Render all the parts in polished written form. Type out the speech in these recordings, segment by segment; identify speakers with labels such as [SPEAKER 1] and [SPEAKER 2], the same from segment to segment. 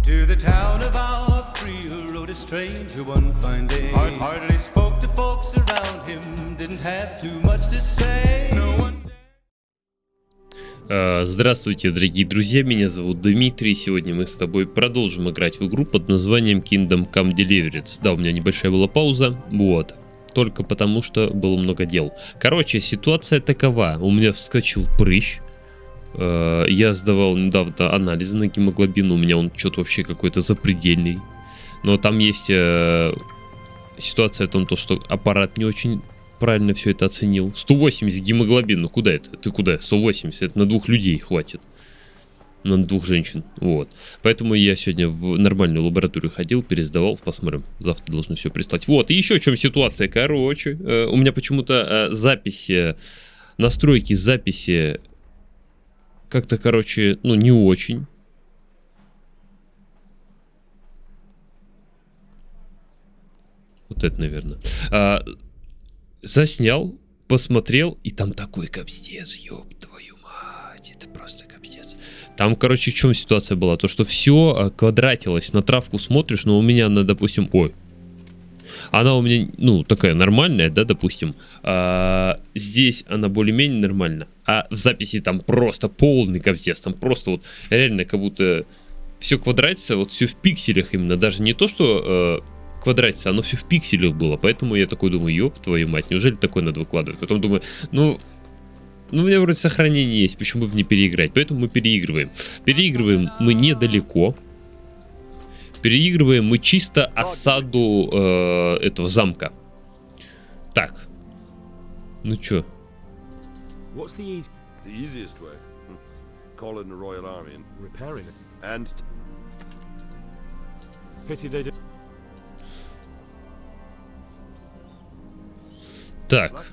[SPEAKER 1] To the town of our free who rode a stranger one fine day. Hardly spoke to folks around him, didn't have too much to say. No one...
[SPEAKER 2] Здравствуйте, дорогие друзья, меня зовут Дмитрий. Сегодня мы с тобой продолжим играть в игру под названием Kingdom Come Deliverance. Да, у меня небольшая была пауза, вот. Только потому, что было много дел. Короче, ситуация такова. У меня вскочил прыщ. Я сдавал недавно анализы на гемоглобин. У меня он что-то вообще какой-то запредельный. Но там есть ситуация о том, что аппарат не очень правильно все это оценил. 180 гемоглобин. Ну куда это? Ты куда? 180. Это на 2 людей хватит. На 2 женщин. Вот. Поэтому я сегодня в нормальную лабораторию ходил, пересдавал. Посмотрим. Завтра должны все прислать. Вот. И еще в чем ситуация. Короче. У меня почему-то записи, настройки записи как-то, короче, ну не очень. Вот это, наверное. Заснял, посмотрел, и там такой капстец, ёб твою мать, это просто капстец. Там, короче, в чем ситуация была? То, что все квадратилось, на травку смотришь, но у меня она, допустим, она у меня, ну, такая нормальная, да, допустим. Здесь она более-менее нормальна, а в записи там просто полный капстец, там просто вот реально как будто все квадратится, вот все в пикселях именно, даже не то, что... квадратится, оно все в пикселях было, поэтому я такой думаю, ёб твою мать, неужели такое надо выкладывать? Потом думаю, ну у меня вроде сохранение есть, почему бы не переиграть? Поэтому мы переигрываем. Переигрываем мы недалеко. Переигрываем мы чисто осаду этого замка. Так. Ну чё? Так.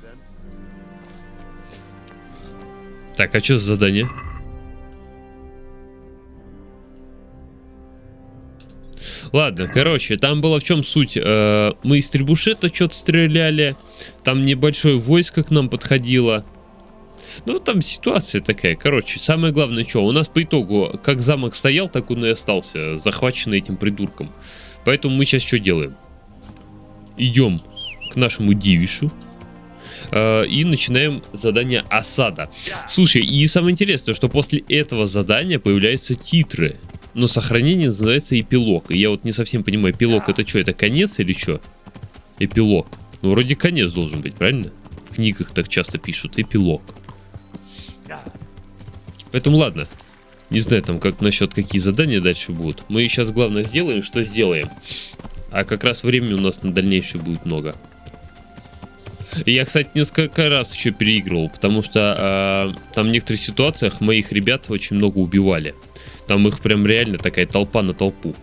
[SPEAKER 2] Так, а что за задание? Ладно, короче, там была в чем суть. Мы из трибушета что-то стреляли. Там небольшое войско к нам подходило. Ну, там ситуация такая. Короче, самое главное, что у нас по итогу, как замок стоял, так он и остался, захваченный этим придурком. Поэтому мы сейчас что делаем? Идем к нашему Дивишу. И начинаем задание осада. Слушай, и самое интересное, что после этого задания появляются титры. Но сохранение называется эпилог. И я вот не совсем понимаю, эпилог это что, это конец или что? Эпилог. Ну вроде конец должен быть, правильно? В книгах так часто пишут, эпилог. Поэтому ладно. Не знаю там как насчет какие задания дальше будут. Мы сейчас главное сделаем, что сделаем. А как раз времени у нас на дальнейшее будет много. И я, кстати, несколько раз еще переигрывал, потому что там в некоторых ситуациях моих ребят очень много убивали. Там их прям реально такая толпа на толпу.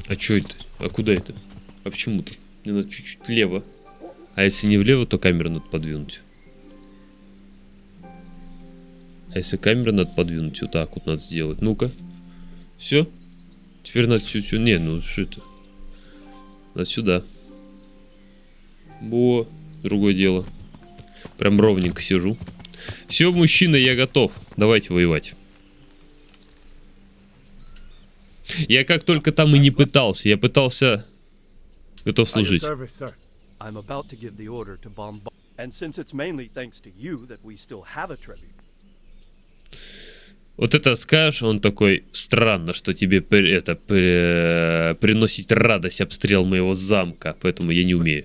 [SPEAKER 2] А что это? А куда это? А почему-то? Мне надо чуть-чуть влево. А если не влево, то камеру надо подвинуть. А если камеру надо подвинуть, вот так вот надо сделать. Ну-ка. Все. Теперь надо чуть-чуть... Не, ну что это? Надо сюда. Во, другое дело. Прям ровненько сижу. Все, мужчина, я готов. Давайте воевать. Я как только там и не пытался. Я пытался... Готов служить. Вот это скажешь, он такой, странно, что тебе приносит радость обстрел моего замка, поэтому я не умею.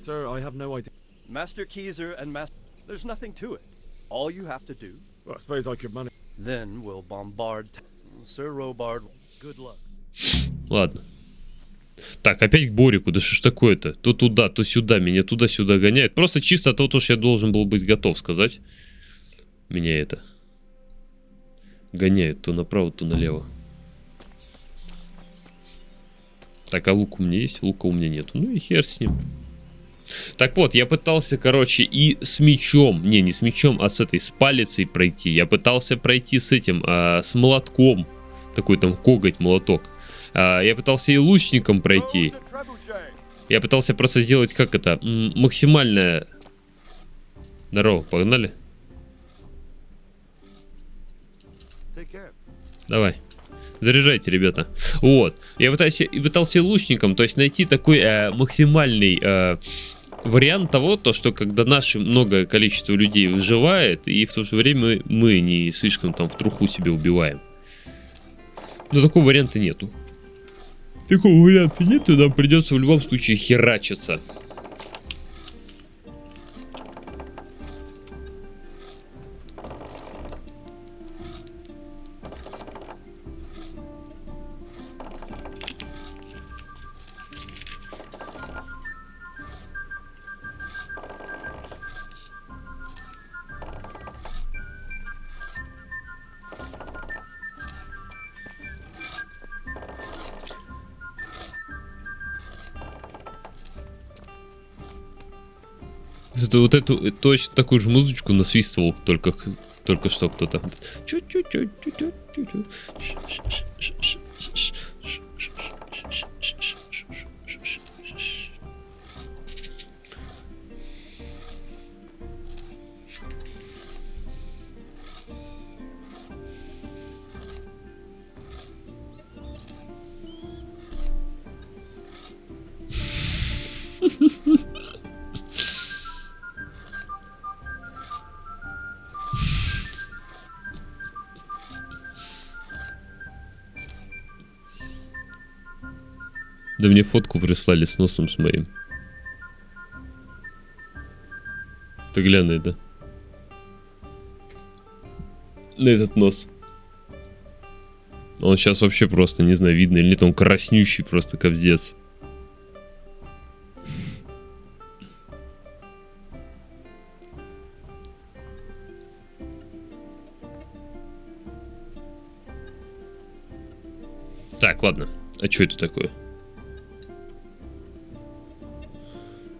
[SPEAKER 2] Ладно. Так, опять к Борику, да что ж такое-то? То туда, то сюда, меня туда-сюда гоняет. Просто чисто то, что я должен был быть готов сказать. Меня это... гоняют то направо, то налево. Так, а лук у меня есть? Лука у меня нету. Ну и хер с ним. Так вот, я пытался, короче, и с мечом. Не с мечом, а с этой, с палицей пройти. Я пытался пройти с этим, с молотком. Такой там коготь, молоток. Я пытался и лучником пройти. Я пытался просто сделать, как это, максимальное... Здорово, погнали. Давай. Заряжайте, ребята. Вот. Я пытался лучником, то есть найти такой максимальный вариант того, то, что когда наше многое количество людей выживает, и в то же время мы не слишком там в труху себе убиваем. Но такого варианта нету. Такого варианта нету, нам придется в любом случае херачиться. Это вот эту точно такую же музычку насвистывал только что кто-то. Да мне фотку прислали с носом с моим. Ты глянь на это. На этот нос. Он сейчас вообще просто, не знаю, видно или нет, он краснющий просто капздец. Так, ладно. А что это такое?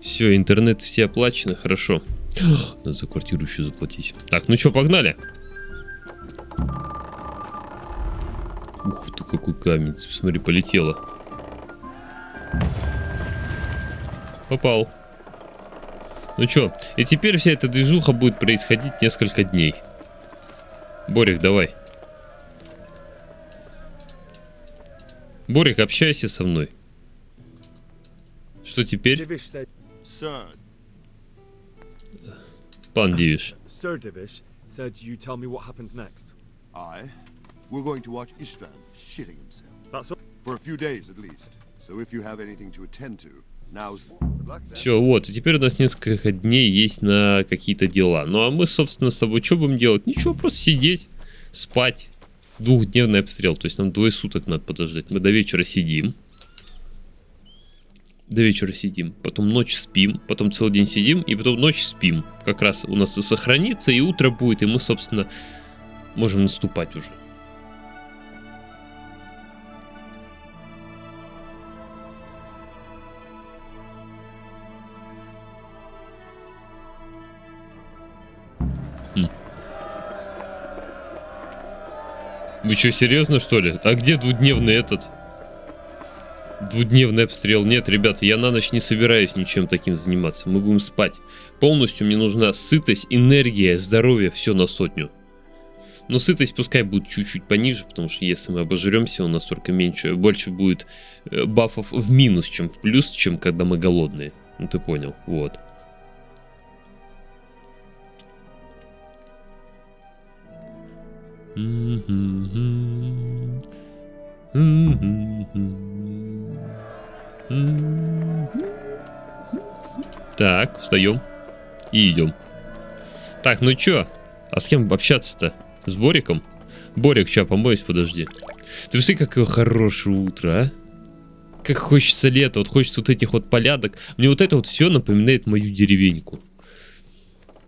[SPEAKER 2] Все, интернет все оплачено, хорошо. Надо за квартиру еще заплатить. Так, ну что, погнали? Ух ты, какой камень. Смотри, полетело. Попал. Ну что, и теперь вся эта движуха будет происходить несколько дней. Борик, давай. Борик, общайся со мной. Что теперь? Пан Дивиш.
[SPEAKER 3] Sir Divish said you tell me what happens next.
[SPEAKER 4] We're going to watch Istvan shitting himself.
[SPEAKER 3] That's all.
[SPEAKER 4] For a few days at least. So if you have anything to attend to, now's good luck then.
[SPEAKER 2] Все, вот, и теперь у нас несколько дней есть на какие-то дела. Ну а мы, собственно, с собой что будем делать? Ничего, просто сидеть, спать. Двухдневный обстрел, то есть нам 2 суток надо подождать. Мы до вечера сидим. Потом ночь спим, потом целый день сидим, и потом ночь спим. Как раз у нас и сохранится, и утро будет, и мы, собственно, можем наступать уже. Вы что, серьезно, что ли? А где двухдневный двухдневный обстрел? Нет, ребята, я на ночь не собираюсь ничем таким заниматься. Мы будем спать. Полностью мне нужна сытость, энергия, здоровье, все на 100. Но сытость пускай будет чуть-чуть пониже, потому что если мы обожремся, у нас только больше будет бафов в минус, чем в плюс, чем когда мы голодные. Ну ты понял, вот. Так, встаем и идем. Так, ну чё? А с кем общаться-то? С Бориком? Борик, чё, помоюсь, подожди. Ты посмотри, какое хорошее утро, а? Как хочется лето, вот хочется вот этих вот полядок. Мне вот это вот все напоминает мою деревеньку.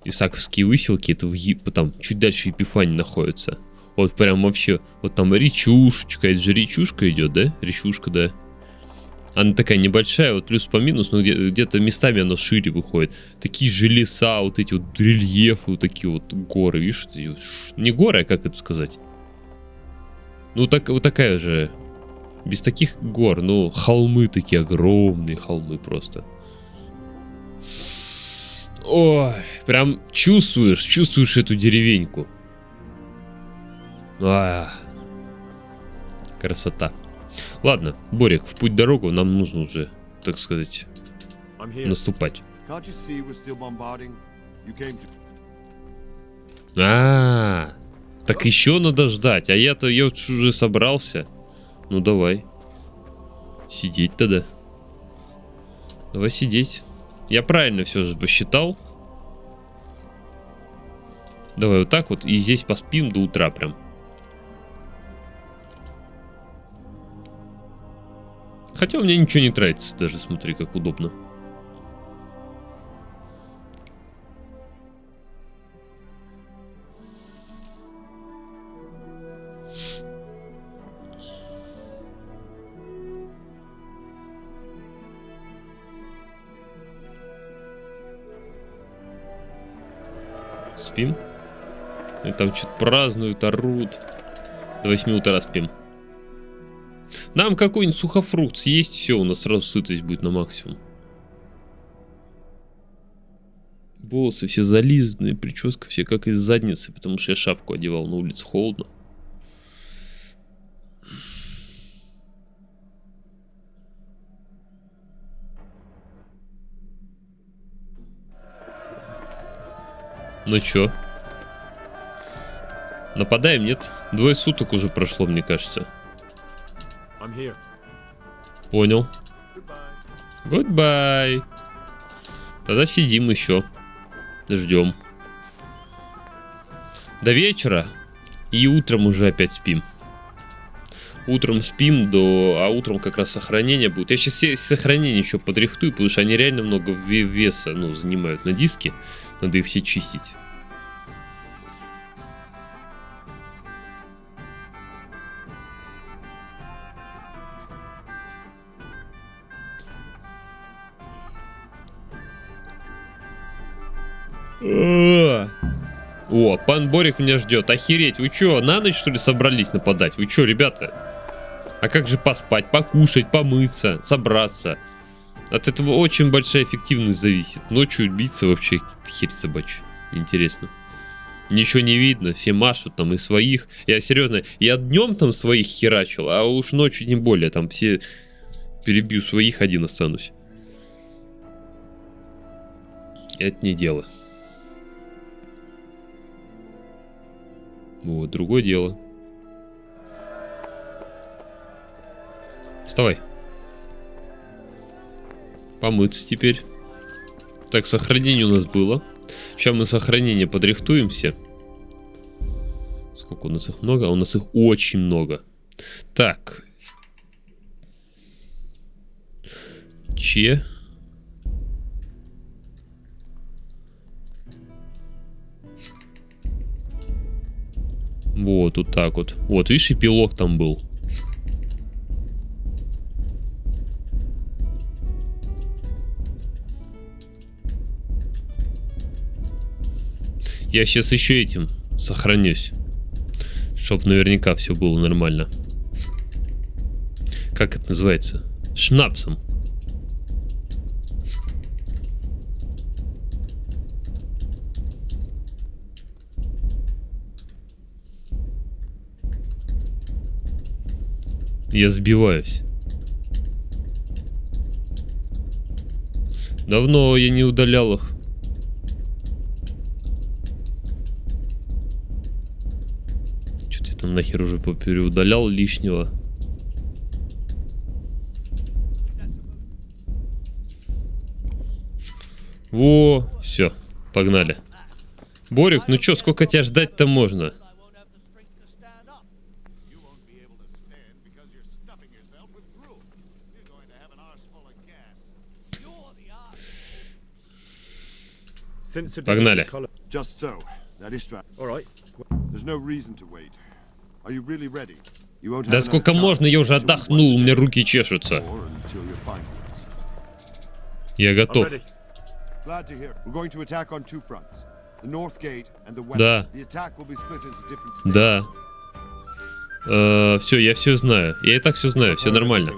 [SPEAKER 2] Исааковские выселки, это там чуть дальше Епифани находятся. Вот прям вообще, вот там речушечка, это же речушка идет, да? Речушка, да. Она такая небольшая, вот плюс по минус, но где-то местами она шире выходит. Такие же леса, вот эти вот рельефы, вот такие вот горы, видишь? Не горы, а как это сказать? Ну, так, вот такая же, без таких гор, ну, холмы такие, огромные холмы просто. Ой, прям чувствуешь эту деревеньку. Красота. Ладно, Борик, в путь дорогу, нам нужно уже, так сказать, наступать.
[SPEAKER 4] Can't you see we're still bombarding? You came to...
[SPEAKER 2] Так еще надо ждать, а я уже собрался. Ну давай. Сидеть тогда. Давай сидеть. Я правильно все же посчитал. Давай вот так вот, и здесь поспим до утра прям. Хотя у меня ничего не тратится, даже смотри, как удобно. Спим? И там что-то празднуют, орут. До 8 утра спим. Нам какой-нибудь сухофрукт съесть, все, у нас сразу сытость будет на максимум. Волосы все зализанные, прическа все как из задницы, потому что я шапку одевал, на улице холодно. Ну чё? Нападаем, нет? 2 суток уже прошло, мне кажется. Понял. Goodbye. Тогда сидим еще. Ждем. До вечера. И утром уже опять спим. Утром спим а утром как раз сохранение будет. Я сейчас все сохранения еще подрихтую, потому что они реально много веса, занимают на диске. Надо их все чистить. О, пан Борик меня ждет. Охереть, вы чё, на ночь что ли собрались нападать? Вы чё, ребята? А как же поспать, покушать, помыться, собраться? От этого очень большая эффективность зависит. Ночью биться вообще херь собачья. Интересно. Ничего не видно, все машут там и своих. Я серьезно, я днем там своих херачил, а уж ночью тем более. Там все перебью своих, один останусь. Это не дело. Вот, другое дело. Вставай. Помыться теперь. Так, сохранение у нас было. Сейчас мы сохранение подрихтуем все. Сколько у нас их много? У нас их очень много. Так. Вот так вот. Вот, видишь, и пилок там был. Я сейчас еще этим сохранюсь. Чтоб наверняка все было нормально. Как это называется? Шнапсом. Я сбиваюсь. Давно я не удалял их. Что-то я там нахер уже попереудалял лишнего. Во, все, погнали. Борик, ну чё, сколько тебя ждать-то можно? Погнали. Да сколько можно, я уже отдохнул, у меня руки чешутся. Я готов. Да. Да. Все, я все знаю. Я и так все знаю, все нормально.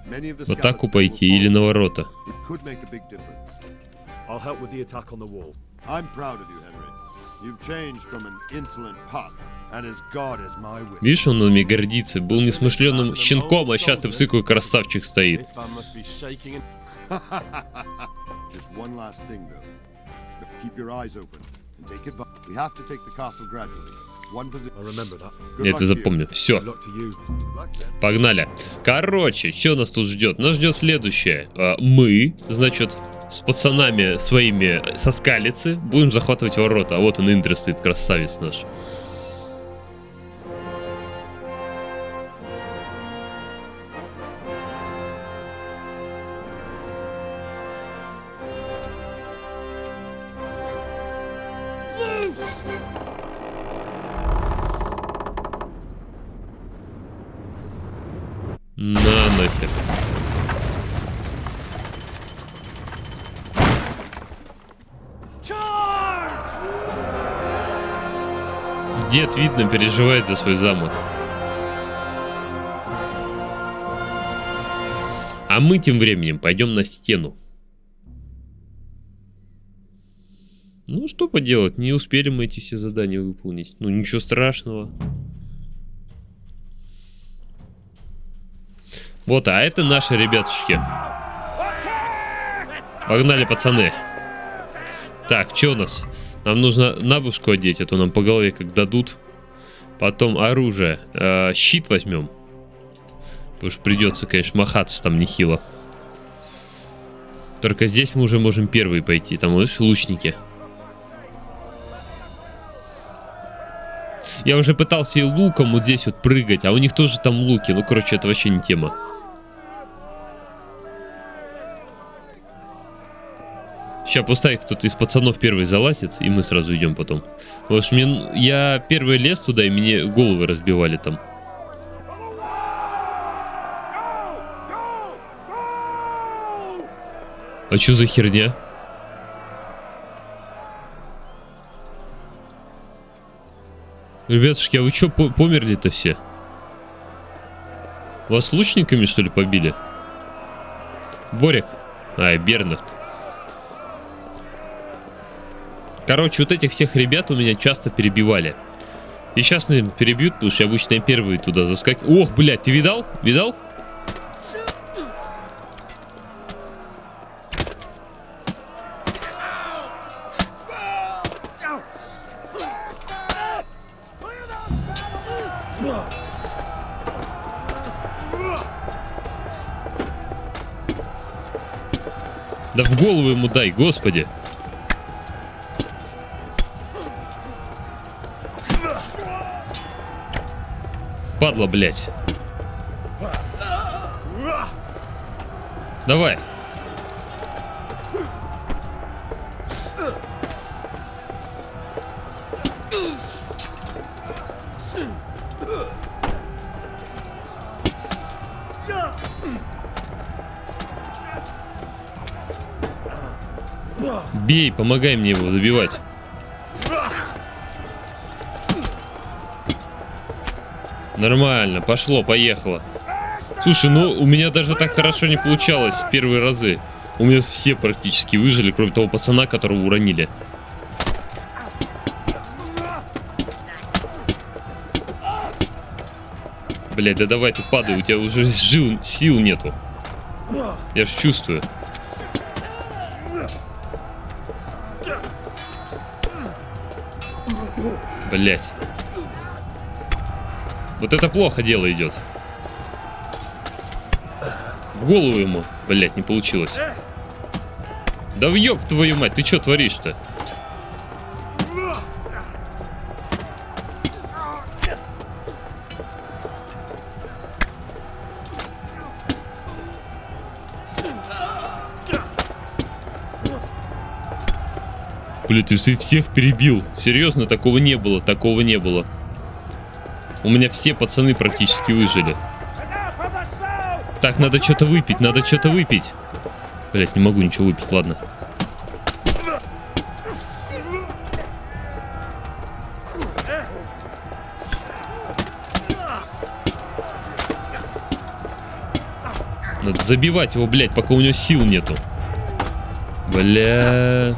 [SPEAKER 2] В атаку пойти или на ворота? Видишь, он нами гордится. Был несмышленным щенком, а сейчас ты какой красавчик стоит. Я это запомню. Все. Погнали. Короче, что нас тут ждет? Нас ждет следующее. Мы, значит, с пацанами своими со скалицы будем захватывать ворота. А вот он, Индра, стоит, красавец наш. На нахер. Дед, видно, переживает за свой замок. А мы тем временем пойдем на стену. Ну, что поделать, не успели мы эти все задания выполнить. Ну, ничего страшного. Вот, а это наши ребятушки. Погнали, пацаны. Так, что у нас? Нам нужно набушку одеть, а то нам по голове как дадут. Потом оружие. Щит возьмем. Потому что придется, конечно, махаться там нехило. Только здесь мы уже можем первые пойти. Там, видишь, лучники. Я уже пытался и луком вот здесь вот прыгать, а у них тоже там луки. Ну, короче, это вообще не тема. Сейчас пускай кто-то из пацанов первый залазит, и мы сразу идем потом. Потому что я первый лез туда, и мне головы разбивали там. А что за херня? Ребятушки, а вы что, померли-то все? Вас лучниками, что ли, побили? Борик? Ай, Бернард. Короче, вот этих всех ребят у меня часто перебивали. И сейчас, наверное, перебьют, потому что обычно первые туда заскакивают. Ох, блядь, ты видал? Видал? Да в голову ему дай, господи. Падла, блядь. Давай. Бей, помогай мне его забивать. Нормально, пошло, поехало. Слушай, ну у меня даже так хорошо не получалось в первые разы. У меня все практически выжили, кроме того пацана, которого уронили. Блядь, да давай ты падай, у тебя уже сил нету. Я ж чувствую. Блядь. Вот это плохо дело идет. В голову ему. Блядь, не получилось. Да въеб твою мать, ты что творишь-то? Блядь, ты всех перебил. Серьезно, такого не было, такого не было. У меня все пацаны практически выжили. Так, надо что-то выпить, надо что-то выпить. Блять, не могу ничего выпить, ладно. Надо забивать его, блять, пока у него сил нету. Бля.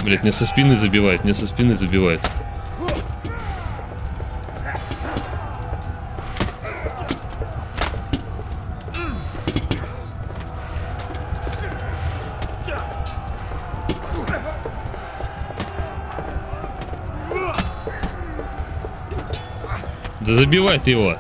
[SPEAKER 2] Блять, мне со спины забивают, мне со спины забивают. Да забивай ты его.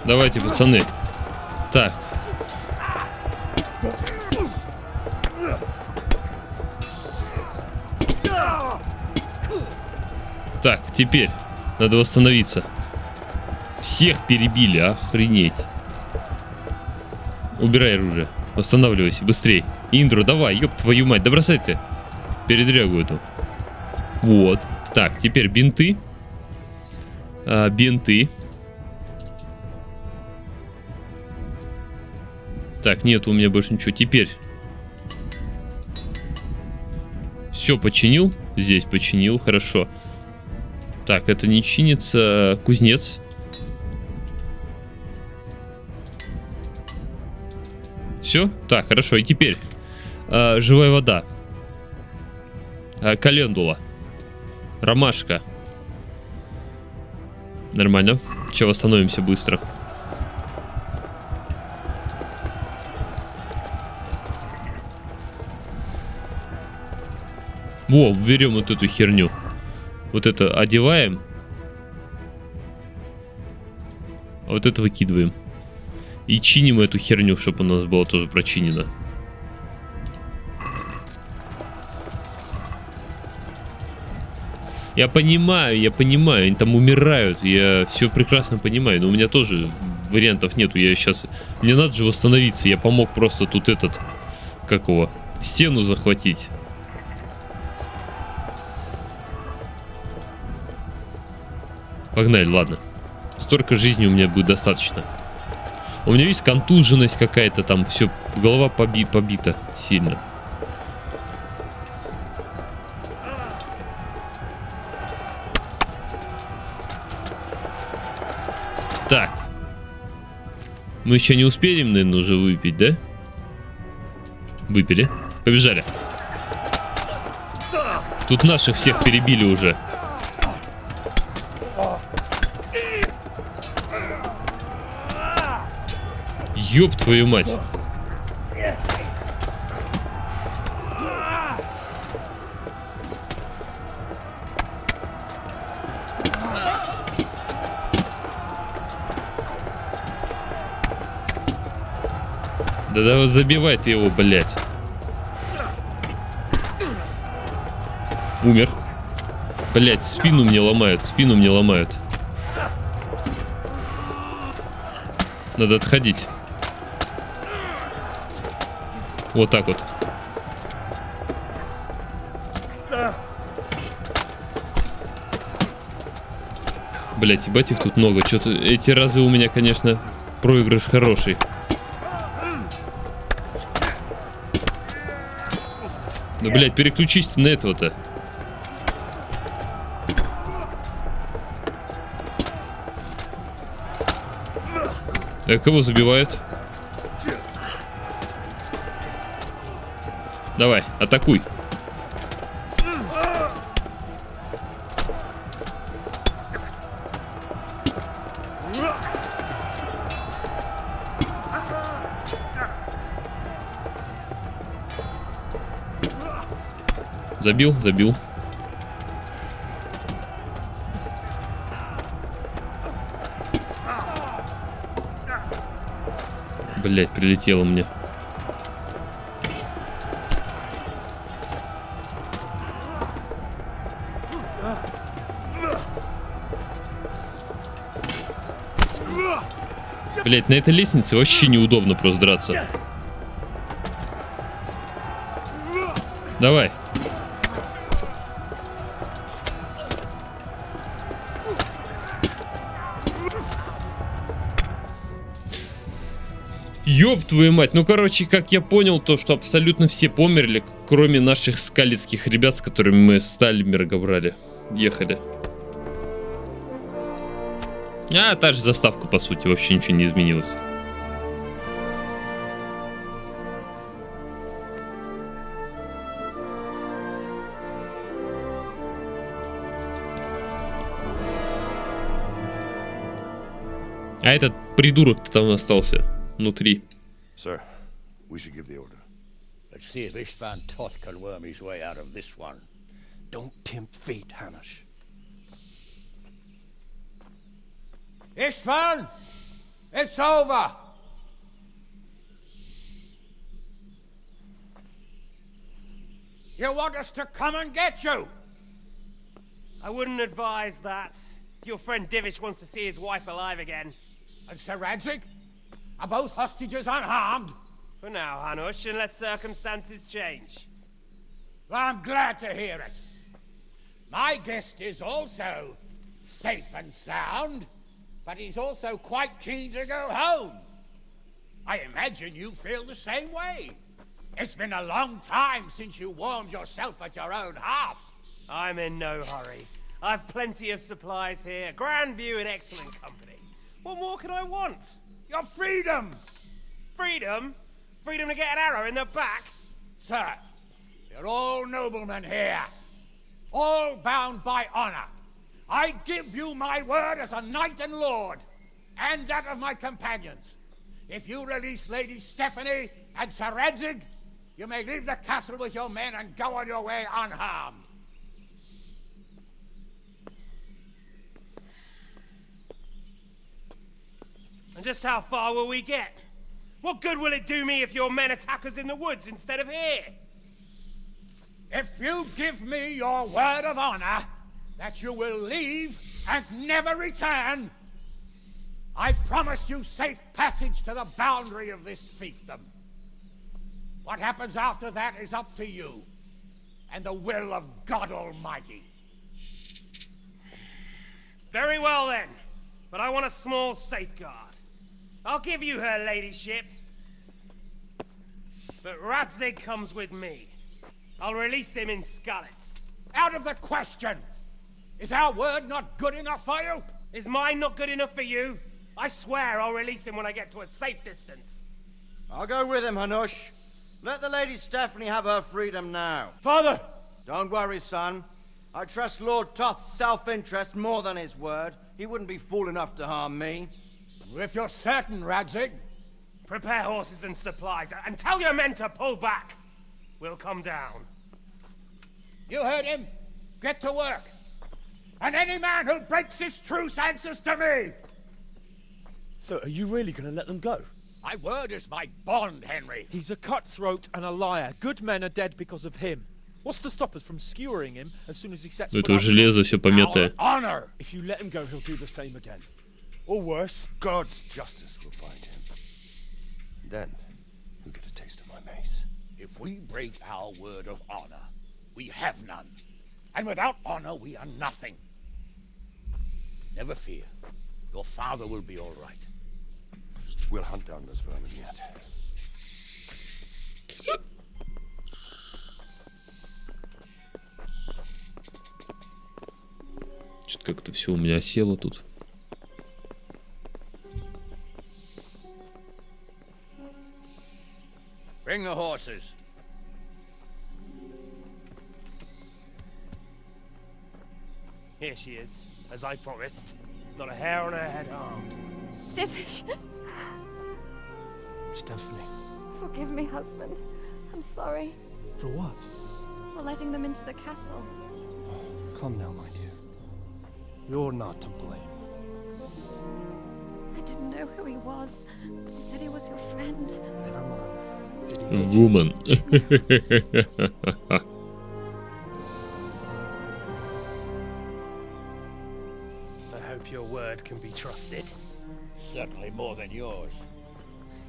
[SPEAKER 2] Давайте, пацаны. Так. Так, теперь надо восстановиться. Всех перебили, охренеть. Убирай оружие. Восстанавливайся, быстрей. Индро, давай, ёб твою мать, да бросай ты. Передрягу эту. Вот. Так, теперь бинты. Бинты. Так, нет у меня больше ничего. Теперь. Все починил. Здесь починил, хорошо. Так, это не чинится. Кузнец. Все? Так, хорошо. И теперь живая вода. Календула. Ромашка. Нормально. Че, восстановимся быстро. Во, берем вот эту херню. Вот это одеваем. А вот это выкидываем. И чиним эту херню, чтобы у нас было тоже прочинено. Я понимаю, они там умирают. Я все прекрасно понимаю. Но у меня тоже вариантов нету. Я сейчас... Мне надо же восстановиться. Я помог просто тут этот... Как его? Стену захватить. Погнали, ладно. Столько жизни у меня будет достаточно. У меня есть контуженность какая-то там. Все, голова побита сильно. Так. Мы еще не успеем, наверное, уже выпить, да? Выпили. Побежали. Тут наших всех перебили уже. Ёб твою мать. Да давай забивай ты его, блядь. Умер. Блядь, спину мне ломают, спину мне ломают. Надо отходить. Вот так вот. Блять, ебать их тут много. Что-то эти разы у меня, конечно, проигрыш хороший. Ну, блять, переключись ты на этого-то. Кого забивают? Давай, атакуй. Забил, забил. Блять, прилетело мне. Блять, на этой лестнице вообще неудобно просто драться. Давай. Ёб твою мать, ну короче, как я понял, то что абсолютно все померли, кроме наших скалецких ребят, с которыми мы с ТАЛЬМБЕРГа брали, ехали. А, та же заставка, по сути, вообще ничего не изменилось. А этот придурок-то там остался внутри.
[SPEAKER 4] Sir, we should give the order.
[SPEAKER 5] Let's see if Istvan Toth can worm his way out of this one.
[SPEAKER 6] Don't tempt fate, Hanish.
[SPEAKER 5] Istvan! It's over! You want us to come and get you?
[SPEAKER 7] I wouldn't advise that. Your friend Divish wants to see his wife alive again.
[SPEAKER 5] And Sir Radzig? Are both hostages unharmed?
[SPEAKER 7] For now, Hanush, unless circumstances change.
[SPEAKER 5] Well, I'm glad to hear it. My guest is also safe and sound, but he's also quite keen to go home. I imagine you feel the same way. It's been a long time since you warmed yourself at your own hearth.
[SPEAKER 7] I'm in no hurry. I've plenty of supplies here, grand view and excellent company. What more could I want?
[SPEAKER 5] Your freedom!
[SPEAKER 7] Freedom? Freedom to get an arrow in the back?
[SPEAKER 5] Sir, you're all noblemen here, all bound by honor. I give you my word as a knight and lord, and that of my companions. If you release Lady Stephanie and Sir Radzig, you may leave the castle with your men and go on your way unharmed.
[SPEAKER 7] And just how far will we get? What good will it do me if your men attack us in the woods instead of here?
[SPEAKER 5] If you give me your word of honor that you will leave and never return, I promise you safe passage to the boundary of this fiefdom. What happens after that is up to you and the will of God Almighty.
[SPEAKER 7] Very well then, but I want a small safeguard. I'll give you her ladyship, but Radzig comes with me. I'll release him in Skalitz.
[SPEAKER 5] Out of the question! Is our word not good enough for you?
[SPEAKER 7] Is mine not good enough for you? I swear I'll release him when I get to a safe distance.
[SPEAKER 8] I'll go with him, Hanush. Let the Lady Stephanie have her freedom now.
[SPEAKER 5] Father!
[SPEAKER 8] Don't worry, son. I trust Lord Toth's self-interest more than his word. He wouldn't be fool enough to harm me.
[SPEAKER 5] If you're certain, Radzig.
[SPEAKER 7] Prepare horses and supplies, and tell your men to pull back. We'll come down.
[SPEAKER 5] You heard him. Get to work. And any man who breaks his truce answers to me.
[SPEAKER 3] So, are you really going to let them go?
[SPEAKER 5] My word is my bond, Henry.
[SPEAKER 3] He's a cutthroat and a liar. Good men are dead because of him. What's to stop us from skewering him as soon as he sets foot
[SPEAKER 2] Это железо все помятое.
[SPEAKER 5] Honor.
[SPEAKER 3] If you let him go, he'll do the same again. Or worse.
[SPEAKER 4] God's justice will find him. Then, he'll get a taste of my mace.
[SPEAKER 5] If we break our word of honor, we have none. And without honor, we are nothing. Never fear. Your father will be all right.
[SPEAKER 4] We'll hunt down this vermin yet.
[SPEAKER 2] Что-то как-то все у меня осело тут.
[SPEAKER 5] Bring the horses.
[SPEAKER 7] Here she is, as I promised. Not a hair on her head harmed.
[SPEAKER 9] Divish,
[SPEAKER 3] Stephanie.
[SPEAKER 9] forgive me, husband. I'm sorry
[SPEAKER 3] For what?
[SPEAKER 9] for letting them into the castle.
[SPEAKER 6] Come now, my dear. You're not to blame.
[SPEAKER 9] I didn't know who he was. He said he was your friend.
[SPEAKER 6] Never mind. Did he hurt you?
[SPEAKER 2] Woman.
[SPEAKER 7] I hope your word can be trusted.
[SPEAKER 5] Certainly more than yours.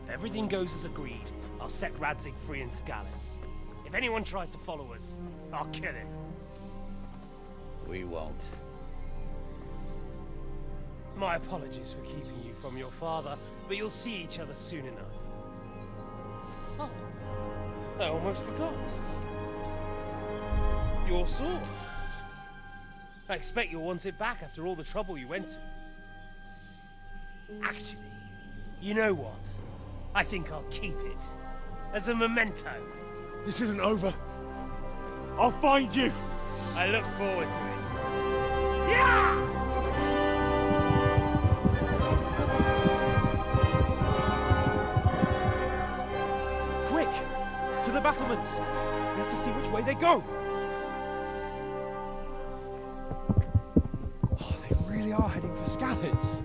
[SPEAKER 7] If everything goes as agreed, I'll set Radzig free in Skalitz. If anyone tries to follow us, I'll kill him.
[SPEAKER 5] We won't.
[SPEAKER 7] My apologies for keeping you from your father, but you'll see each other soon enough. Oh, I almost forgot. Your sword. I expect you'll want it back after all the trouble you went to. Actually, you know what? I think I'll keep it as a memento.
[SPEAKER 5] This isn't over. I'll find you.
[SPEAKER 7] I look forward to it. Yeah!
[SPEAKER 3] Quick! To the battlements! We have to see which way they go! Oh, they really are heading for Scallops.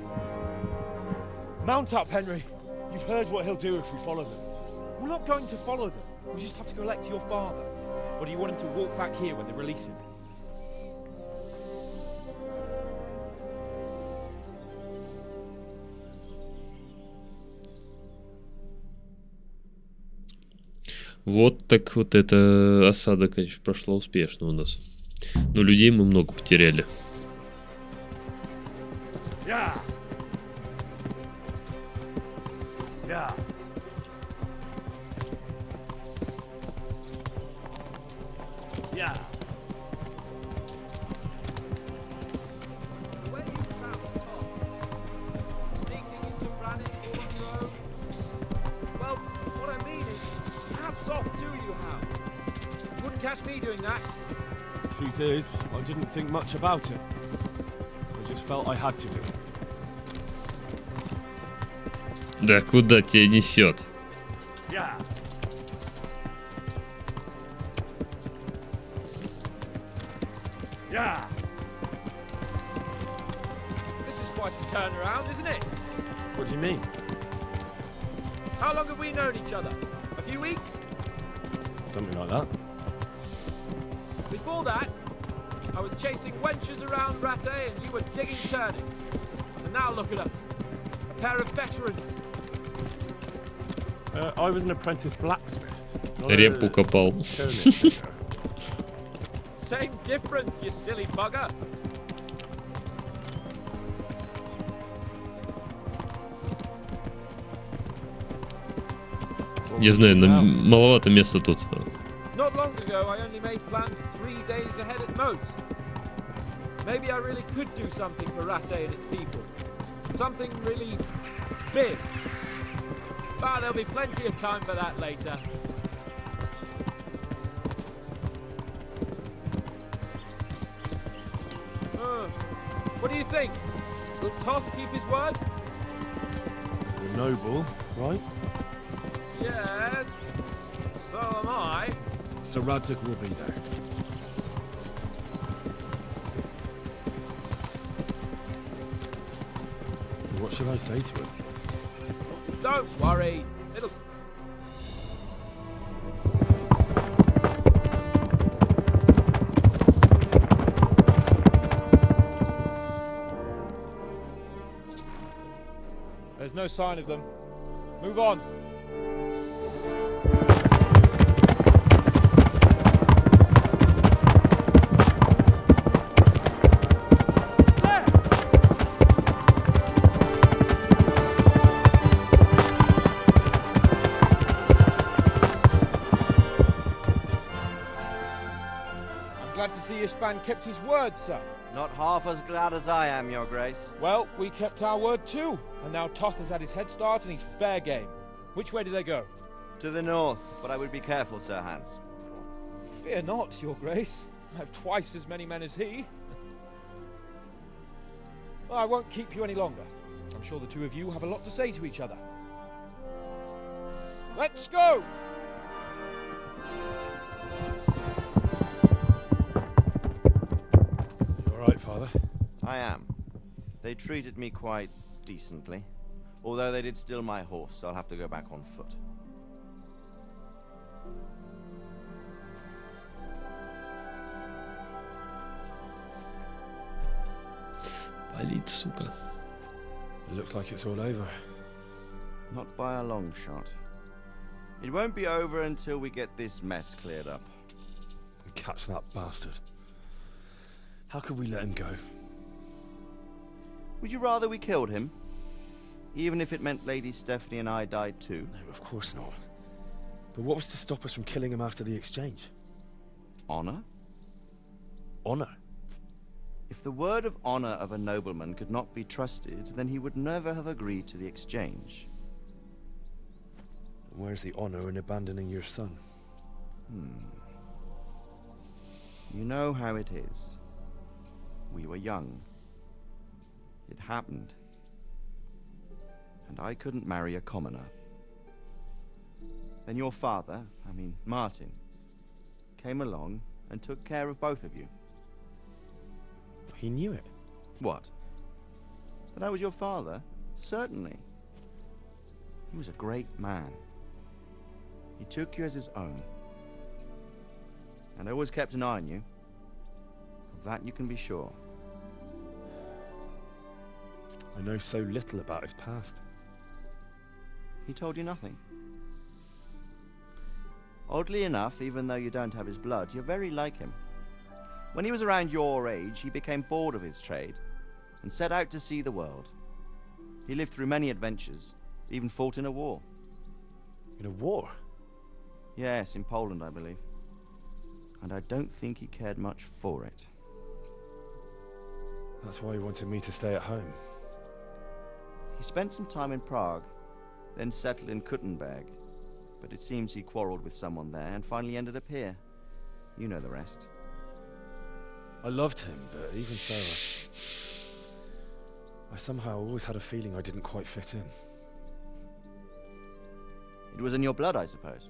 [SPEAKER 3] Mount up, Henry.
[SPEAKER 5] You've heard what he'll do if we follow them.
[SPEAKER 3] We're not going to follow them. We just have to go elect your father. Or do you want him to walk back here when they release him?
[SPEAKER 2] Вот так вот эта осада, конечно, прошла успешно у нас. Но людей мы много потеряли.
[SPEAKER 7] Yeah. Yeah. Yeah.
[SPEAKER 3] Where you found Tom? Sneaking into Brannick all on your own? Well, what I mean is, hats off to you, Hal. You wouldn't catch me doing that.
[SPEAKER 5] Truth is, I didn't think much about it. I just felt I had to do it.
[SPEAKER 2] Да куда тебя несет?
[SPEAKER 7] Yeah. Yeah.
[SPEAKER 3] This is quite a turnaround, isn't it?
[SPEAKER 5] What do you mean?
[SPEAKER 3] How long have we known each other? A few weeks?
[SPEAKER 5] Something like that.
[SPEAKER 3] Before that, I was chasing wenches around Rattay and you were digging turnings. And now look at us. A pair of veterans.
[SPEAKER 5] I was an apprentice blacksmith.
[SPEAKER 2] Репу копал.
[SPEAKER 3] Same difference, you silly bugger.
[SPEAKER 2] Я знаю, но маловато места тут.
[SPEAKER 3] Not long ago, I only made plans 3 days ahead at most. Maybe I really could do something for Rattay and its people. Something really big. But there'll be plenty of time for that later. What do you think? Will Toth keep his word?
[SPEAKER 5] He's a noble, right?
[SPEAKER 3] Yes. So am I.
[SPEAKER 5] Sir Radzig will be there. What should I say to him?
[SPEAKER 3] Don't worry. It'll... There's no sign of them. Move on. Glad to see Ishvan kept his word, sir.
[SPEAKER 8] Not half as glad as I am, Your Grace.
[SPEAKER 3] Well, we kept our word too. And now Toth has had his head start and he's fair game. Which way do they go?
[SPEAKER 8] To the north, but I would be careful, Sir Hans.
[SPEAKER 3] Fear not, Your Grace. I have twice as many men as he. Well, I won't keep you any longer. I'm sure the two of you have a lot to say to each other. Let's go!
[SPEAKER 5] Right, Father?
[SPEAKER 8] I am. They treated me quite decently. Although they did steal my horse, so I'll have to go back on foot.
[SPEAKER 2] Палит, сука.
[SPEAKER 5] It looks like it's all over.
[SPEAKER 8] Not by a long shot. It won't be over until we get this mess cleared up.
[SPEAKER 5] Catch that bastard. How could we let him go?
[SPEAKER 8] Would you rather we killed him? Even if it meant Lady Stephanie and I died too?
[SPEAKER 5] No, of course not. But what was to stop us from killing him after the exchange?
[SPEAKER 8] Honor?
[SPEAKER 5] Honor?
[SPEAKER 8] If the word of honor of a nobleman could not be trusted, then he would never have agreed to the exchange.
[SPEAKER 6] Where's the honor in abandoning your son?
[SPEAKER 8] You know how it is. We were young. It happened. And I couldn't marry a commoner. Then your father, Martin, came along and took care of both of you.
[SPEAKER 6] He knew it.
[SPEAKER 8] What? That I was your father? Certainly. He was a great man. He took you as his own. And always kept an eye on you. Of that you can be sure.
[SPEAKER 6] I know so little about his past.
[SPEAKER 8] He told you nothing. Oddly enough, even though you don't have his blood, you're very like him. When he was around your age, he became bored of his trade and set out to see the world. He lived through many adventures, even fought in a war.
[SPEAKER 6] In a war?
[SPEAKER 8] Yes, in Poland, I believe. And I don't think he cared much for it.
[SPEAKER 6] That's why he wanted me to stay at home.
[SPEAKER 8] He spent some time in Prague, then settled in Kuttenberg. But it seems he quarreled with someone there and finally ended up here. You know the rest.
[SPEAKER 6] I loved him, but even so, I somehow always had a feeling I didn't quite fit in.
[SPEAKER 8] It was in your blood, I suppose.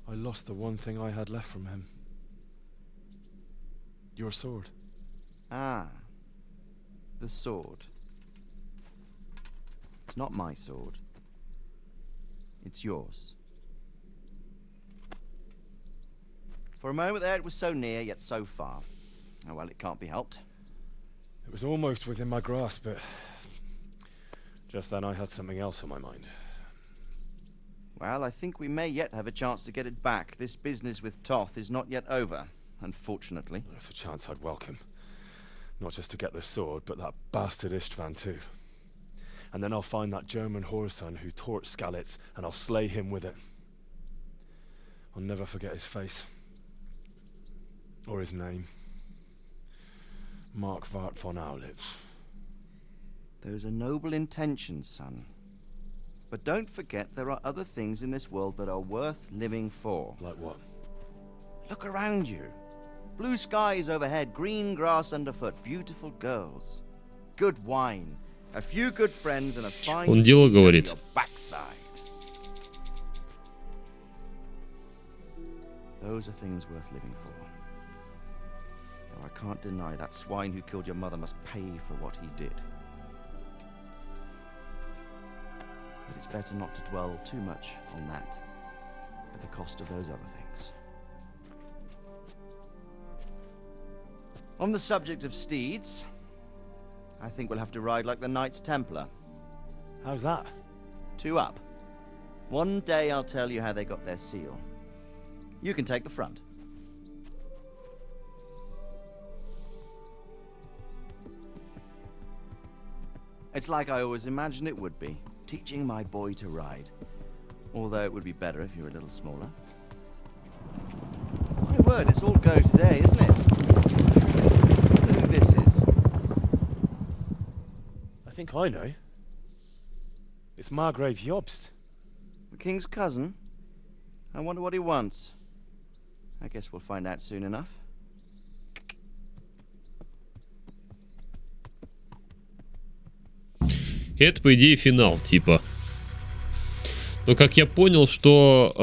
[SPEAKER 6] I lost the one thing I had left from him. Your sword.
[SPEAKER 8] Ah. The sword. It's not my sword. It's yours. For a moment there, it was so near, yet so far. Oh, well, it can't be helped.
[SPEAKER 6] It was almost within my grasp, but just then I had something else on my mind.
[SPEAKER 8] Well, I think we may yet have a chance to get it back. This business with Toth is not yet over, unfortunately.
[SPEAKER 6] That's a chance I'd welcome. Not just to get the sword, but that bastard Istvan too. And then I'll find that German whoreson who torched Skalitz, and I'll slay him with it. I'll never forget his face. Or his name. Mark Vart von Aulitz.
[SPEAKER 8] Those are noble intentions, son. But don't forget there are other things in this world that are worth living for.
[SPEAKER 6] Like what?
[SPEAKER 8] Look around you. Blue skies overhead, green grass underfoot, beautiful girls. Good wine, a few good friends and a fine
[SPEAKER 2] Он дело
[SPEAKER 8] steed
[SPEAKER 2] говорит.
[SPEAKER 8] on your backside. Those are things worth living for. Though I can't deny that swine who killed your mother must pay for what he did. But it's better not to dwell too much on that at the cost of those other things. On the subject of steeds, I think we'll have to ride like the Knights Templar.
[SPEAKER 6] How's that?
[SPEAKER 8] 2 up. One day I'll tell you how they got their seal. You can take the front. It's like I always imagined it would be, teaching my boy to ride. Although it would be better if you were a little smaller. My word, it's all go today, isn't it? I wonder who this is.
[SPEAKER 6] I think I know. It's Margrave Jobst.
[SPEAKER 8] The king's cousin? I wonder what he wants. I guess we'll find out soon enough.
[SPEAKER 2] Это, по идее, финал, типа. Но как я понял, что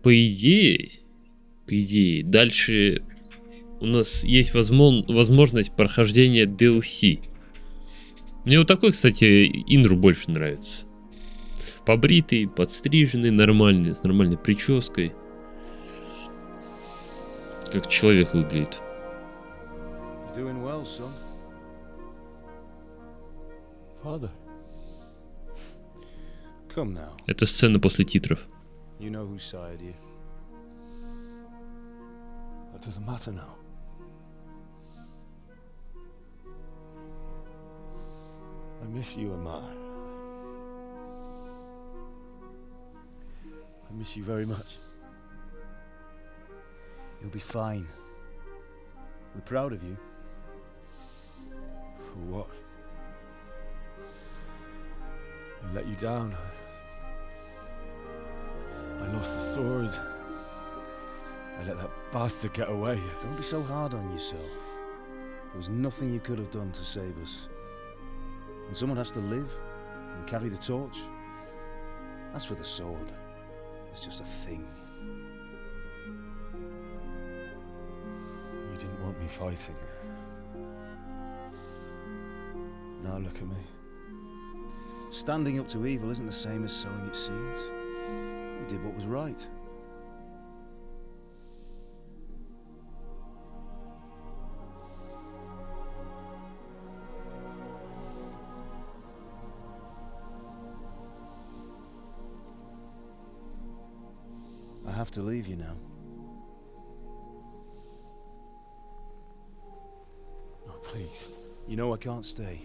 [SPEAKER 2] по идее, дальше у нас есть возможность прохождения DLC. Мне вот такой, кстати, инру больше нравится. Побритый, подстриженный, нормальный, с нормальной прической. Как человек выглядит.
[SPEAKER 5] Doing well, son.
[SPEAKER 6] Father.
[SPEAKER 5] Come now.
[SPEAKER 2] Это сцена после титров.
[SPEAKER 5] You know who sired you.
[SPEAKER 6] That doesn't matter now. I miss you, Amar. I miss you very much.
[SPEAKER 10] You'll be fine. We're proud of you.
[SPEAKER 6] For what? I let you down. I lost the sword. I let that bastard get away.
[SPEAKER 10] Don't be so hard on yourself. There was nothing you could have done to save us. And someone has to live and carry the torch. As for the sword, it's just a thing.
[SPEAKER 6] You didn't want me fighting. Now look at me.
[SPEAKER 10] Standing up to evil isn't the same as sowing its seeds. You did what was right. I have to leave you now.
[SPEAKER 6] Oh, please.
[SPEAKER 10] You know I can't stay.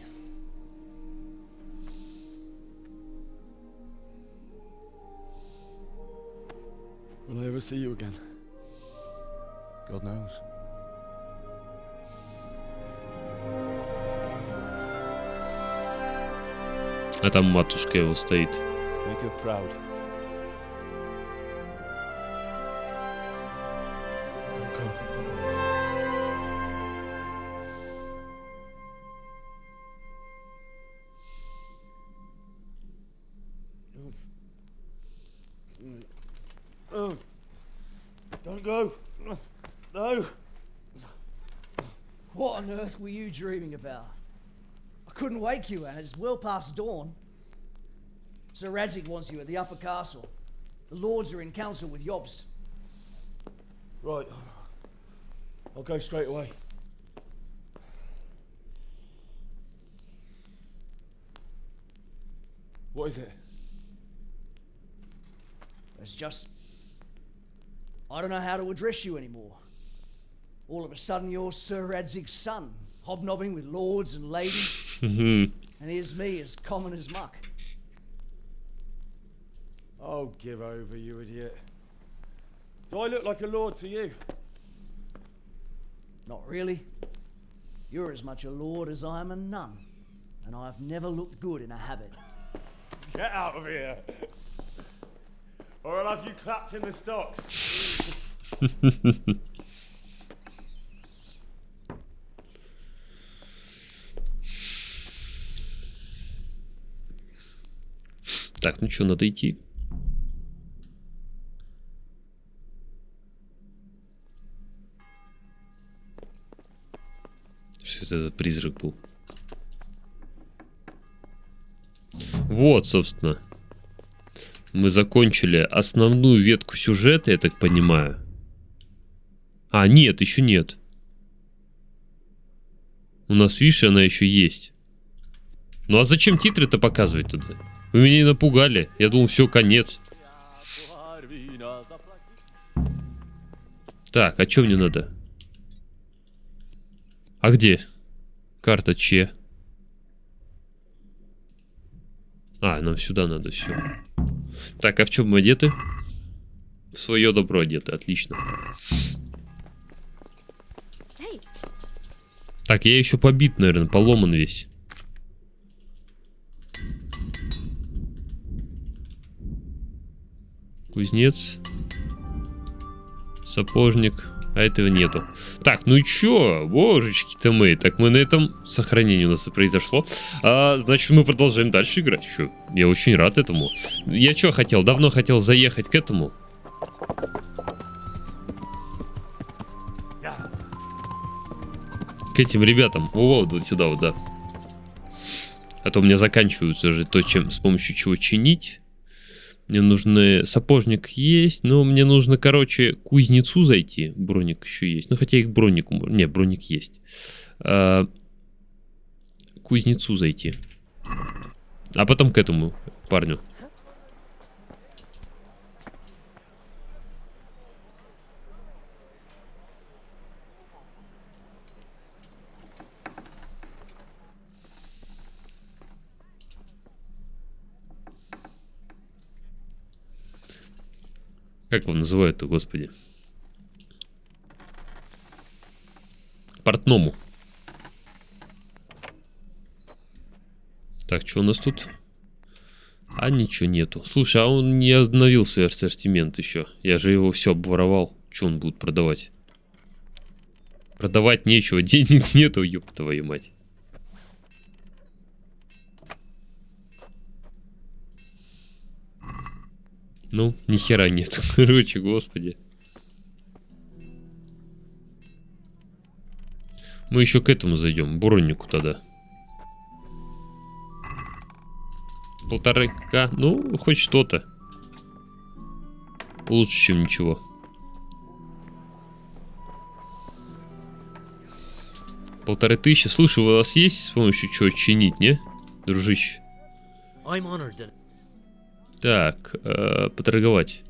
[SPEAKER 6] Will I ever see you again?
[SPEAKER 10] God knows.
[SPEAKER 2] А там матушка его стоит.
[SPEAKER 10] Make her proud.
[SPEAKER 5] Don't go. No. What on earth were you dreaming about? I couldn't wake you, and it's well past dawn. Sir Radzig wants you at the upper castle. The lords are in council with Jobst.
[SPEAKER 6] Right. I'll go straight away. What is it?
[SPEAKER 5] It's just... I don't know how to address you anymore. All of a sudden you're Sir Radzig's son, hobnobbing with lords and ladies. And here's me, as common as muck.
[SPEAKER 6] Oh, give over, you idiot. Do I look like a lord to you?
[SPEAKER 5] Not really. You're as much a lord as I am a nun. And I've never looked good in a habit.
[SPEAKER 6] Get out of here! Or I'll have you clapped in the stocks.
[SPEAKER 2] Так, ну что, надо идти. Что это за призрак был? Вот, собственно. Мы закончили основную ветку сюжета, я так понимаю. А, нет, еще нет. У нас, видишь, она еще есть. Ну а зачем титры-то показывать тогда? Вы меня не напугали. Я думал, все, конец. Так, а что мне надо? А где? Карта Че. А, нам сюда надо, все. Так, а в чем мы одеты? В свое добро одеты, отлично. Так, я еще побит, наверное, поломан весь. Кузнец. Сапожник. А этого нету. Так, ну чё, божечки-то мы. Так, мы на этом сохранении у нас и произошло. Значит, мы продолжаем дальше играть. Чё? Я очень рад этому. Я чё хотел? Давно хотел заехать к этому. К этим ребятам. О, вот сюда вот, да. А то у меня заканчиваются же то, чем, с помощью чего чинить. Мне нужно... Сапожник есть, но мне нужно, короче, к кузнецу зайти. Броник еще есть. Ну, хотя и к бронику... Не, броник есть. К кузнецу зайти. А потом к этому парню. Как его называют-то, господи? портному. Так, что у нас тут? А ничего нету. Слушай, а он не обновил свой ассортимент еще. Я же его все обворовал. Что он будет продавать? Продавать нечего, денег нету, ёб твою мать. Ну, ни хера нет. Короче, господи. Мы еще к этому зайдем, Буроннику тогда. 1,5К, ну, хоть что-то. Лучше, чем ничего. 1500. Слушай, у вас есть с помощью чего чинить, не? Дружище. Так, поторговать.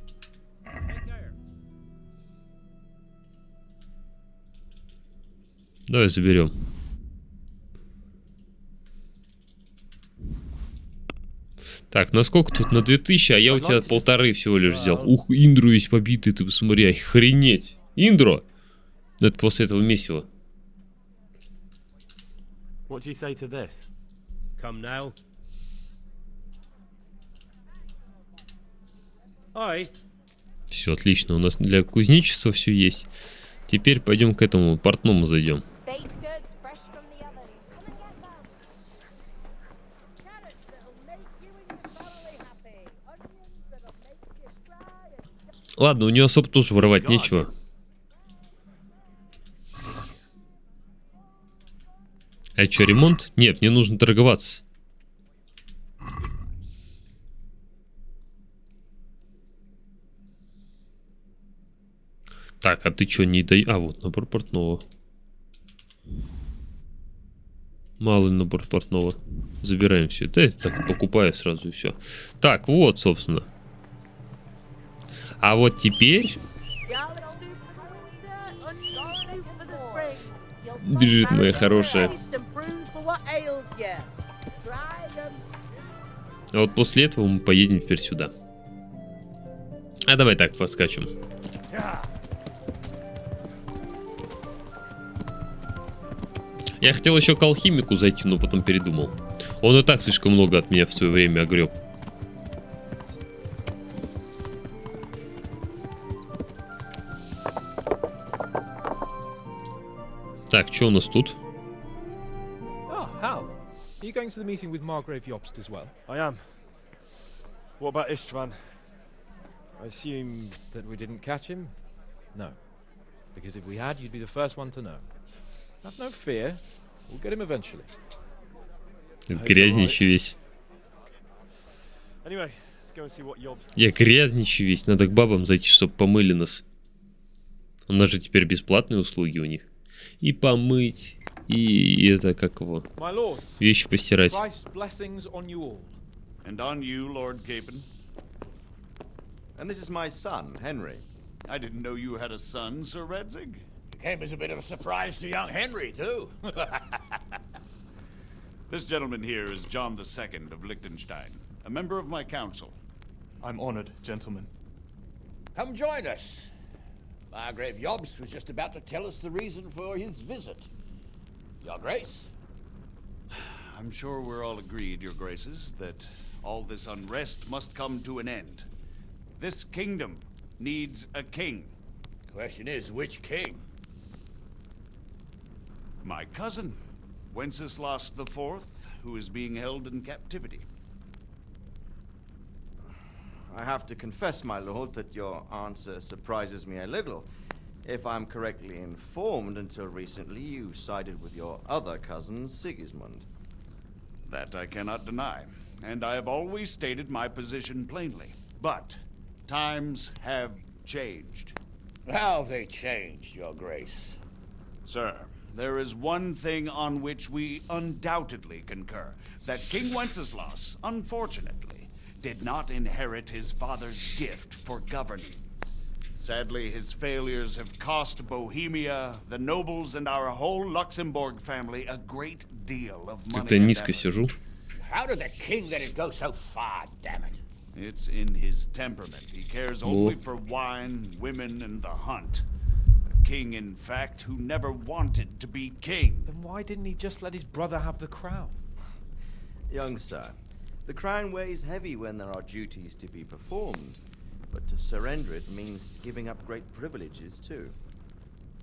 [SPEAKER 2] Давай заберем. Так, на сколько тут? На 2000, а я у тебя 1500 всего лишь взял. Ух, Индру весь побитый, ты посмотри, охренеть. Индро! Это после этого месива.
[SPEAKER 6] What do you say to this?
[SPEAKER 7] Come now. Oi.
[SPEAKER 2] Все, отлично, у нас для кузнечества все есть. Теперь пойдем к этому портному зайдем. Ладно, у нее особо тоже воровать нечего. А что, ремонт? Нет, мне нужно торговаться. Так, а ты что, не дай... А, вот, набор портного. Малый набор портного. Забираем все это. Я так покупаю сразу и все. Так, вот, собственно. А вот теперь... Бежит моя хорошая. А вот после этого мы поедем теперь сюда. А давай так поскачем. Я хотел еще к алхимику зайти, но потом передумал. Он и так слишком много от меня в свое время огреб. Так, что у нас тут?
[SPEAKER 3] Oh, Hal. Are you going to the meeting with Margrave Jobst as well?
[SPEAKER 6] I am. What about Istvan? I assume
[SPEAKER 3] That we didn't catch him? No. Because if we had, you'd be the first one to know. Have no fear. We'll get him eventually.
[SPEAKER 2] Грязничий весь.
[SPEAKER 6] Anyway, let's go and see what Jobst.
[SPEAKER 2] Я грязничий весь. Надо к бабам зайти, чтобы помыли нас. У нас же теперь бесплатные услуги у них. И помыть, и это как его.
[SPEAKER 3] My lords,
[SPEAKER 2] Вещи постирать.
[SPEAKER 3] Christ's blessings on you all.
[SPEAKER 11] And on you, Lord Capon.
[SPEAKER 8] And this is my son, Henry.
[SPEAKER 11] I didn't know you had a son, Sir Redzig.
[SPEAKER 5] Came as a bit of a surprise to young Henry, too.
[SPEAKER 11] This gentleman here is John II of Liechtenstein, a member of my council.
[SPEAKER 12] I'm honored, gentlemen.
[SPEAKER 5] Come join us. Margrave Jobst was just about to tell us the reason for his visit. Your Grace?
[SPEAKER 11] I'm sure we're all agreed, Your Graces, that all this unrest must come to an end. This kingdom needs a king.
[SPEAKER 5] Question is, which king?
[SPEAKER 11] My cousin, Wenceslas IV, who is being held in captivity.
[SPEAKER 8] I have to confess, my lord, that your answer surprises me a little. If I'm correctly informed, until recently you sided with your other cousin, Sigismund.
[SPEAKER 11] That I cannot deny, and I have always stated my position plainly. But times have changed.
[SPEAKER 5] How have they changed, Your Grace?
[SPEAKER 11] Sir, there is one thing on which we undoubtedly concur. That King Wenceslas, unfortunately, did not inherit his father's gift for governing. Sadly, his failures have cost Bohemia, the nobles, and our whole Luxembourg family a great deal of money.
[SPEAKER 2] Как-то низко сижу.
[SPEAKER 5] How did the king let it go so far, damn it?
[SPEAKER 11] It's in his temperament. He cares only for wine, women, and the hunt. A king, in fact, who never wanted to be king.
[SPEAKER 3] Then why didn't he just let his brother have the crown?
[SPEAKER 8] Young sir, the crown weighs heavy when there are duties to be performed, but to surrender it means giving up great privileges too.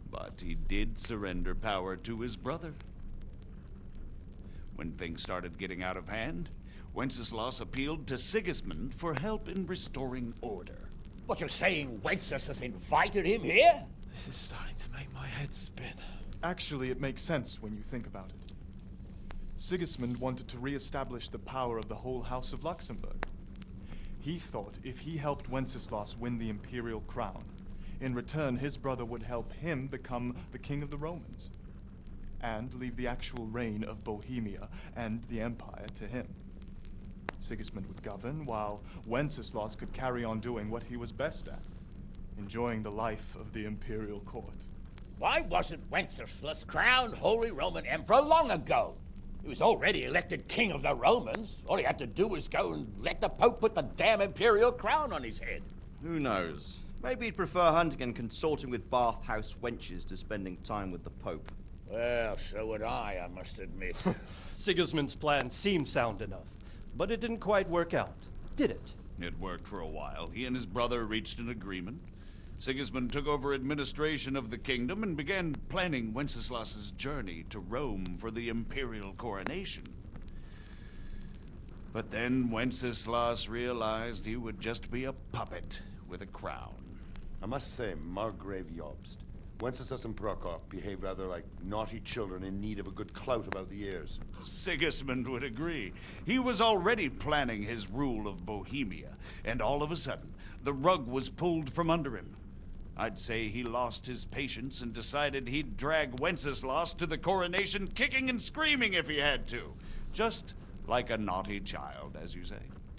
[SPEAKER 11] But he did surrender power to his brother. When things started getting out of hand, Wenceslas appealed to Sigismund for help in restoring order.
[SPEAKER 5] What, you're saying Wenceslas invited him here?
[SPEAKER 3] This is starting to make my head spin.
[SPEAKER 12] Actually, it makes sense when you think about it. Sigismund wanted to re-establish the power of the whole House of Luxembourg. He thought if he helped Wenceslas win the imperial crown, in return his brother would help him become the king of the Romans, and leave the actual reign of Bohemia and the empire to him. Sigismund would govern, while Wenceslas could carry on doing what he was best at, enjoying the life of the imperial court.
[SPEAKER 5] Why wasn't Wenceslas crowned Holy Roman Emperor long ago? He was already elected king of the Romans. All he had to do was go and let the Pope put the damn imperial crown on his head.
[SPEAKER 8] Who knows? Maybe he'd prefer hunting and consorting with bathhouse wenches to spending time with the Pope.
[SPEAKER 5] Well, so would I must admit.
[SPEAKER 13] Sigismund's plan seemed sound enough, but it didn't quite work out, did it?
[SPEAKER 11] It worked for a while. He and his brother reached an agreement. Sigismund took over administration of the kingdom and began planning Wenceslas's journey to Rome for the imperial coronation. But then Wenceslas realized he would just be a puppet with a crown.
[SPEAKER 4] I must say, Margrave Jobst, Wenceslas and Prokop behave rather like naughty children in need of a good clout about the ears.
[SPEAKER 11] Sigismund would agree. He was already planning his rule of Bohemia, and all of a sudden, the rug was pulled from under him. I'd say he lost his patience and decided he'd drag Wenceslas to the coronation kicking and screaming if he had to. Just like a naughty child, as you say.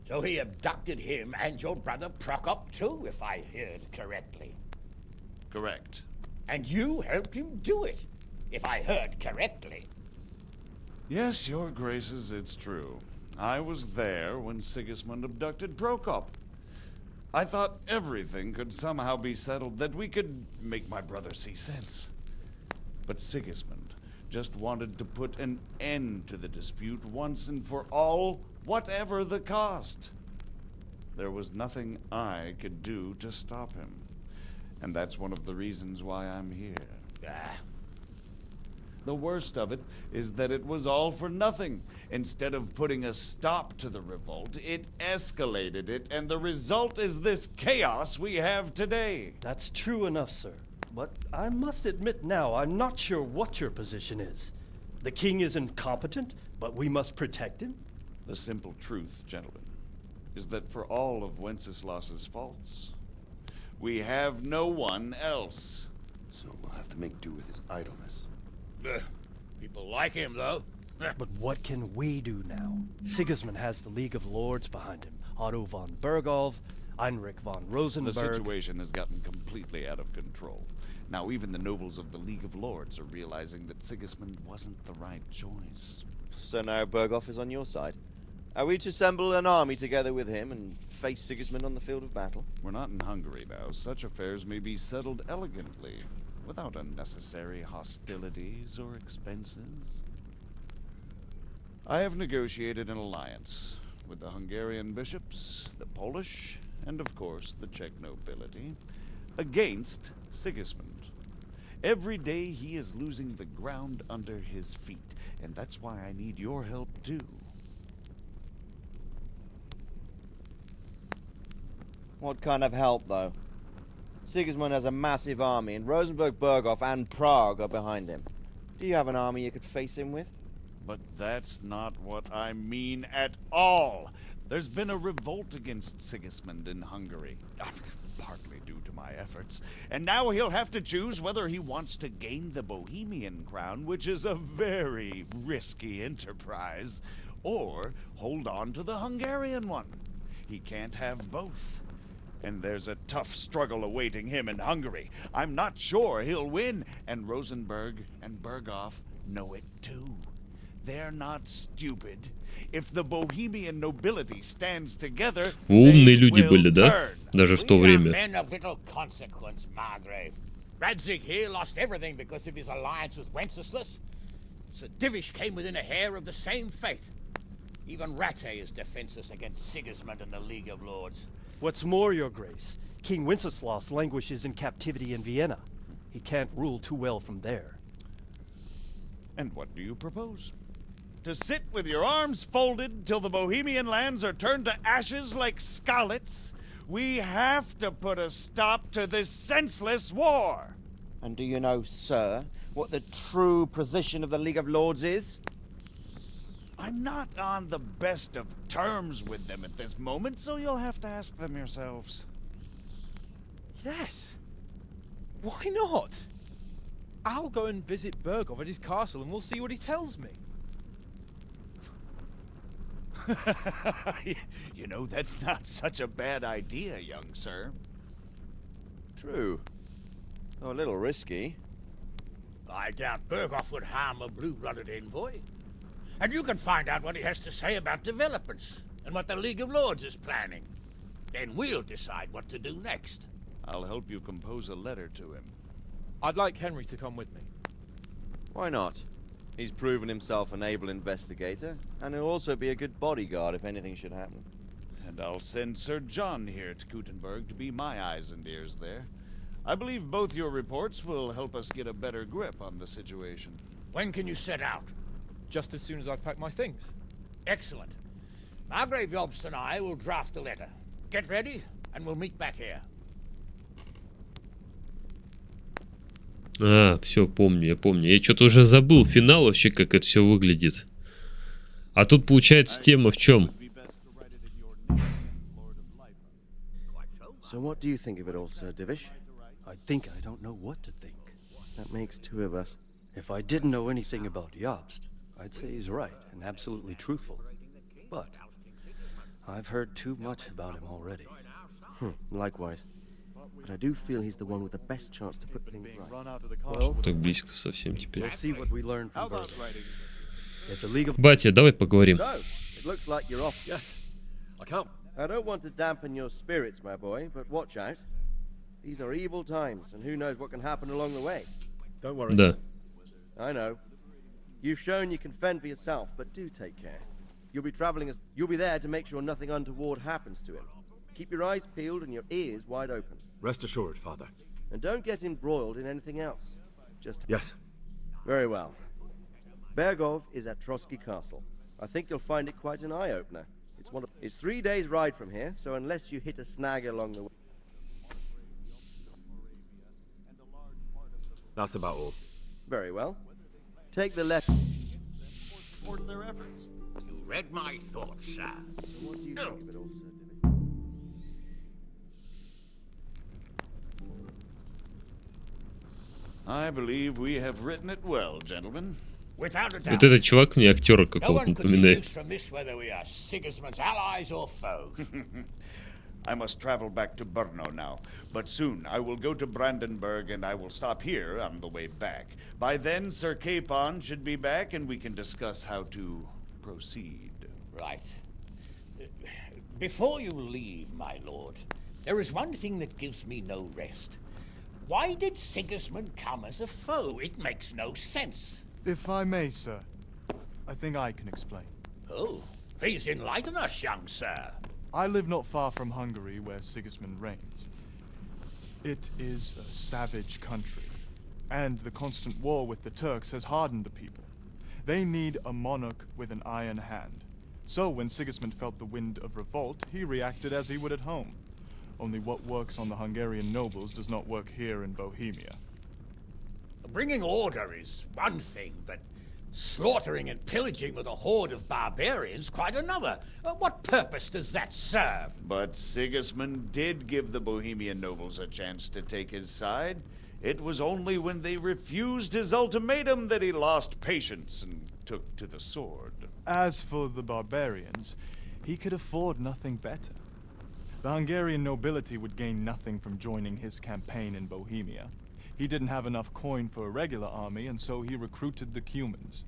[SPEAKER 5] So he abducted him and your brother Prokop too, if I heard correctly.
[SPEAKER 11] Correct.
[SPEAKER 5] And you helped him do it, if I heard correctly.
[SPEAKER 11] Yes, your graces, it's true. I was there when Sigismund abducted Prokop. I thought everything could somehow be settled, that we could make my brother see sense. But Sigismund just wanted to put an end to the dispute once and for all, whatever the cost. There was nothing I could do to stop him. And that's one of the reasons why I'm here. The worst of it is that it was all for nothing. Instead of putting a stop to the revolt, it escalated it, and the result is this chaos we have today.
[SPEAKER 13] That's true enough, sir. But I must admit now, I'm not sure what your position is. The king is incompetent, but we must protect him?
[SPEAKER 11] The simple truth, gentlemen, is that for all of Wenceslas's faults, we have no one else.
[SPEAKER 4] So we'll have to make do with his idleness.
[SPEAKER 5] People like him, though.
[SPEAKER 13] But what can we do now? Sigismund has the League of Lords behind him. Otto von Bergolf, Heinrich von Rosenberg.
[SPEAKER 11] The situation has gotten completely out of control. Now even the nobles of the League of Lords are realizing that Sigismund wasn't the right choice.
[SPEAKER 8] So now Bergolf is on your side. Are we to assemble an army together with him and face Sigismund on the field of battle?
[SPEAKER 11] We're not in Hungary now. Such affairs may be settled elegantly, without unnecessary hostilities or expenses. I have negotiated an alliance with the Hungarian bishops, the Polish, and of course the Czech nobility, against Sigismund. Every day he is losing the ground under his feet, and that's why I need your help too.
[SPEAKER 8] What kind of help, though? Sigismund has a massive army, and Rosenberg, Berghoff, and Prague are behind him. Do you have an army you could face him with?
[SPEAKER 11] But that's not what I mean at all. There's been a revolt against Sigismund in Hungary, partly due to my efforts, and now he'll have to choose whether he wants to gain the Bohemian crown, which is a very risky enterprise, or hold on to the Hungarian one. He can't have both. And there's a tough struggle awaiting him in Hungary. I'm not sure he'll win, and Rosenberg and Berghoff know it too. They're not stupid. If the Bohemian nobility stands together,
[SPEAKER 2] Умные
[SPEAKER 11] they
[SPEAKER 2] люди
[SPEAKER 11] will
[SPEAKER 2] были, да?
[SPEAKER 11] turn.
[SPEAKER 2] Даже в то время.
[SPEAKER 5] Men of little consequence, Margrave. Radzig here lost everything because of his alliance with Wenceslas. Sir Divish came within a hair of the same fate. Even Rattay is defenseless against Sigismund and the League of Lords.
[SPEAKER 13] What's more, Your Grace, King Wenceslas languishes in captivity in Vienna. He can't rule too well from there.
[SPEAKER 11] And what do you propose? To sit with your arms folded till the Bohemian lands are turned to ashes like Skalitz? We have to put a stop to this senseless war.
[SPEAKER 8] And do you know, sir, what the true position of the League of Lords is?
[SPEAKER 11] I'm not on the best of terms with them at this moment, so you'll have to ask them yourselves.
[SPEAKER 3] Yes. Why not? I'll go and visit Bergov at his castle and we'll see what he tells me.
[SPEAKER 11] You know, that's not such a bad idea, young sir.
[SPEAKER 8] True. Though a little risky.
[SPEAKER 5] I doubt Bergov would harm a blue-blooded envoy. And you can find out what he has to say about developments and what the League of Lords is planning. Then we'll decide what to do next.
[SPEAKER 11] I'll help you compose a letter to him.
[SPEAKER 3] I'd like Henry to come with me.
[SPEAKER 8] Why not? He's proven himself an able investigator, and he'll also be a good bodyguard if anything should happen.
[SPEAKER 11] And I'll send Sir John here to Kuttenberg to be my eyes and ears there. I believe both your reports will help us get a better grip on the situation.
[SPEAKER 5] When can you set out?
[SPEAKER 3] Just as soon as I've packed my things.
[SPEAKER 5] Excellent. Margrave Jobst and I will draft a letter. Get ready, and we'll meet back here.
[SPEAKER 2] А, все, помню, я помню. Я что-то уже забыл финал вообще, как это все выглядит. А тут получается тема в чем?
[SPEAKER 8] So what do you think of it all, Sir Divish?
[SPEAKER 13] I think I don't know what to think.
[SPEAKER 8] That makes two of us.
[SPEAKER 13] If I didn't know anything about Jobst, I'd say he's right and absolutely truthful. But I've heard too much about him already.
[SPEAKER 8] Likewise. But I do feel he's the one with the best chance to put things right.
[SPEAKER 13] Well,
[SPEAKER 2] Так близко совсем теперь.
[SPEAKER 13] we'll see what we learn from Bergov. If the League of
[SPEAKER 2] Батя, давай поговорим.
[SPEAKER 8] So, it looks like you're off.
[SPEAKER 13] Yes, I come.
[SPEAKER 8] I don't want to dampen your spirits, my boy, but watch out. These are evil times, and who knows what can happen along the way.
[SPEAKER 13] Don't worry.
[SPEAKER 2] Да.
[SPEAKER 8] I know. You've shown you can fend for yourself, but do take care. You'll be there to make sure nothing untoward happens to him. Keep your eyes peeled and your ears wide open.
[SPEAKER 6] Rest assured, Father.
[SPEAKER 8] And don't get embroiled in anything else. Just...
[SPEAKER 6] Yes.
[SPEAKER 8] Very well. Bergov is at Trotsky Castle. I think you'll find it quite an eye-opener. It's 3 days' ride from here, so unless you hit a snag along the way...
[SPEAKER 6] That's about all.
[SPEAKER 8] Very well. Take the letter.
[SPEAKER 5] Support their efforts. You read my thoughts, sir.
[SPEAKER 8] What do you think of it all, Sir Divish?
[SPEAKER 11] I believe we have written it well, gentlemen.
[SPEAKER 5] Without a doubt.
[SPEAKER 2] Вот этот чувак мне актера
[SPEAKER 5] No
[SPEAKER 2] какого-то
[SPEAKER 5] one could
[SPEAKER 2] напоминает.
[SPEAKER 5] deduce from this whether we are Sigismund's allies or foes.
[SPEAKER 11] I must travel back to Brno now, but soon I will go to Brandenburg and I will stop here on the way back. By then, Sir Capon should be back and we can discuss how to proceed.
[SPEAKER 5] Right. Before you leave, my lord, there is one thing that gives me no rest. Why did Sigismund come as a foe? It makes no sense.
[SPEAKER 12] If I may, sir, I think I can explain.
[SPEAKER 5] Oh, please enlighten us, young sir.
[SPEAKER 12] I live not far from Hungary, where Sigismund reigns. It is a savage country, and the constant war with the Turks has hardened the people. They need a monarch with an iron hand. So when Sigismund felt the wind of revolt, he reacted as he would at home. Only what works on the Hungarian nobles does not work here in Bohemia.
[SPEAKER 5] Bringing order is one thing, but slaughtering and pillaging with a horde of barbarians quite another. What purpose does that serve?
[SPEAKER 11] But Sigismund did give the Bohemian nobles a chance to take his side. It was only when they refused his ultimatum that he lost patience and took to the sword.
[SPEAKER 12] As for the barbarians, he could afford nothing better. The Hungarian nobility would gain nothing from joining his campaign in Bohemia. He didn't have enough coin for a regular army, and so he recruited the Cumans.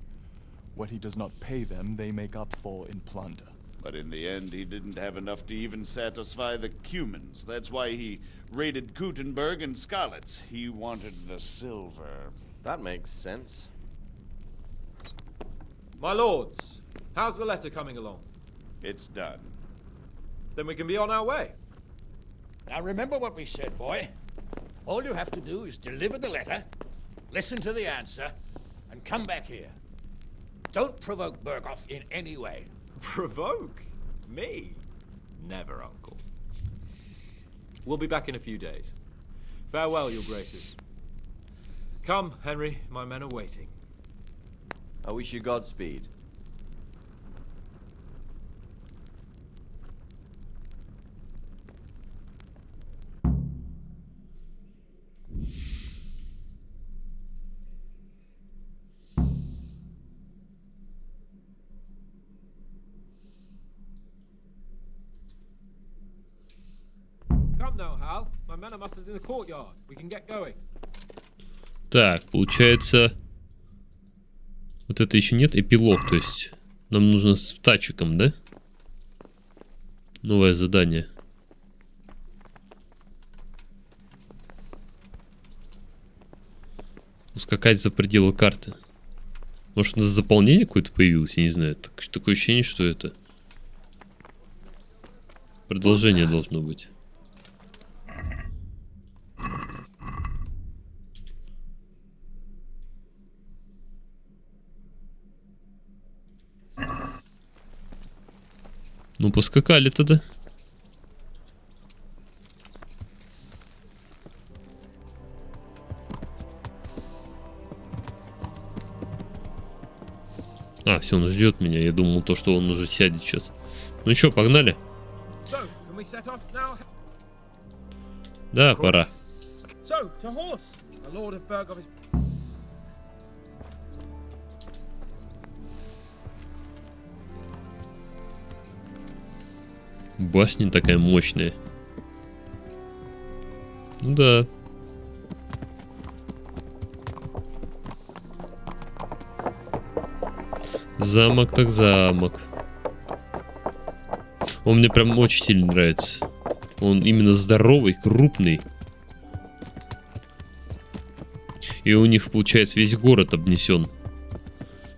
[SPEAKER 12] What he does not pay them, they make up for in plunder.
[SPEAKER 11] But in the end, he didn't have enough to even satisfy the Cumans. That's why he raided Gutenberg and Skalitz. He wanted the silver.
[SPEAKER 14] That makes sense.
[SPEAKER 3] My lords, how's the letter coming along?
[SPEAKER 11] It's done.
[SPEAKER 3] Then we can be on our way.
[SPEAKER 5] Now remember what we said, boy. All you have to do is deliver the letter, listen to the answer, and come back here. Don't provoke Berghoff in any way.
[SPEAKER 3] Provoke? Me? Never, Uncle. We'll be back in a few days. Farewell, your graces. Come, Henry, my men are waiting.
[SPEAKER 8] I wish you Godspeed.
[SPEAKER 3] Come now, Hal. My men are mustered in the courtyard. We can get going.
[SPEAKER 2] Так, получается... Вот это еще нет, эпилог, то есть нам нужно с тачиком, да? Новое задание. Ускакать за пределы карты. Может, у нас заполнение какое-то появилось, я не знаю. Такое ощущение, что это продолжение должно быть. Ну, поскакали тогда. А, все, он ждет меня. Я думал, то, что он уже сядет сейчас. Ну что, погнали? Да, пора. Башня такая мощная. Ну да. Замок так замок. Он мне прям очень сильно нравится. Он именно здоровый, крупный. И у них, получается, весь город обнесен.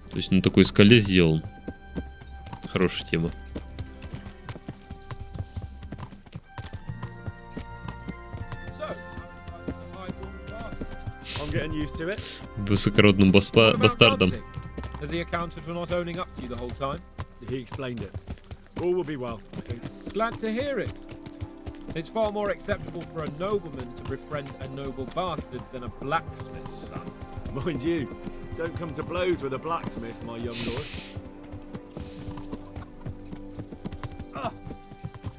[SPEAKER 2] То есть на такой скале сделан. Хорошая тема. Высокородным бастардом.
[SPEAKER 3] Has he accounted for not owning up to you the whole time?
[SPEAKER 15] He explained it. All will be well, I think.
[SPEAKER 3] Glad to hear it. It's far more acceptable for a nobleman to befriend a noble bastard than a blacksmith's son.
[SPEAKER 15] Mind you, don't come to blows with a blacksmith, my young lord.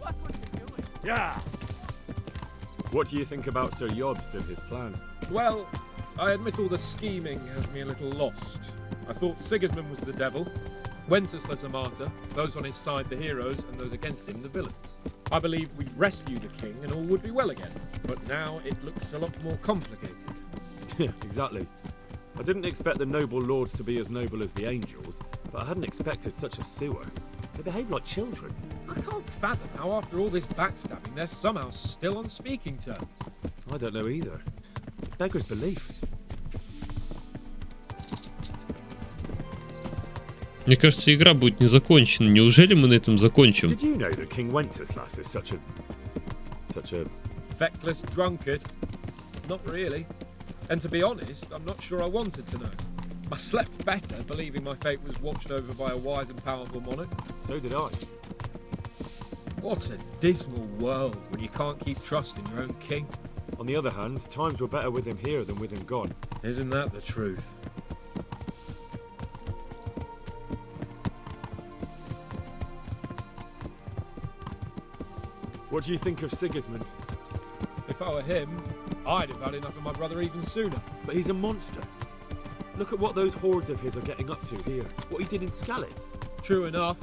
[SPEAKER 5] What were you doing?
[SPEAKER 15] Yeah! What do you think about Sir Jobst and his plan?
[SPEAKER 3] Well, I admit all the scheming has me a little lost. I thought Sigismund was the devil, Wenceslas a martyr, those on his side the heroes, and those against him the villains. I believed we'd rescue the king and all would be well again, but now it looks a lot more complicated.
[SPEAKER 15] Yeah, exactly. I didn't expect the noble lords to be as noble as the angels, but I hadn't expected such a sewer. They behave like children.
[SPEAKER 3] I can't fathom how after all this backstabbing they're somehow still on speaking terms.
[SPEAKER 15] I don't know either. It beggars belief.
[SPEAKER 2] Мне кажется, игра будет не закончена. Неужели мы на этом закончим?
[SPEAKER 15] Did you know that King Wenceslas is such a
[SPEAKER 3] feckless drunkard? Not really. And to be honest, I'm not sure I wanted to know. I slept better believing my fate was watched over by a wise and powerful monarch.
[SPEAKER 15] So did I.
[SPEAKER 3] What a dismal world when you can't keep trusting your own king.
[SPEAKER 15] On the other hand, times were better with him here than with him gone.
[SPEAKER 3] Isn't that the truth?
[SPEAKER 15] What do you think of Sigismund?
[SPEAKER 3] If I were him, I'd have had enough of my brother even sooner.
[SPEAKER 15] But he's a monster. Look at what those hordes of his are getting up to here. What he did in Skalitz.
[SPEAKER 3] True enough.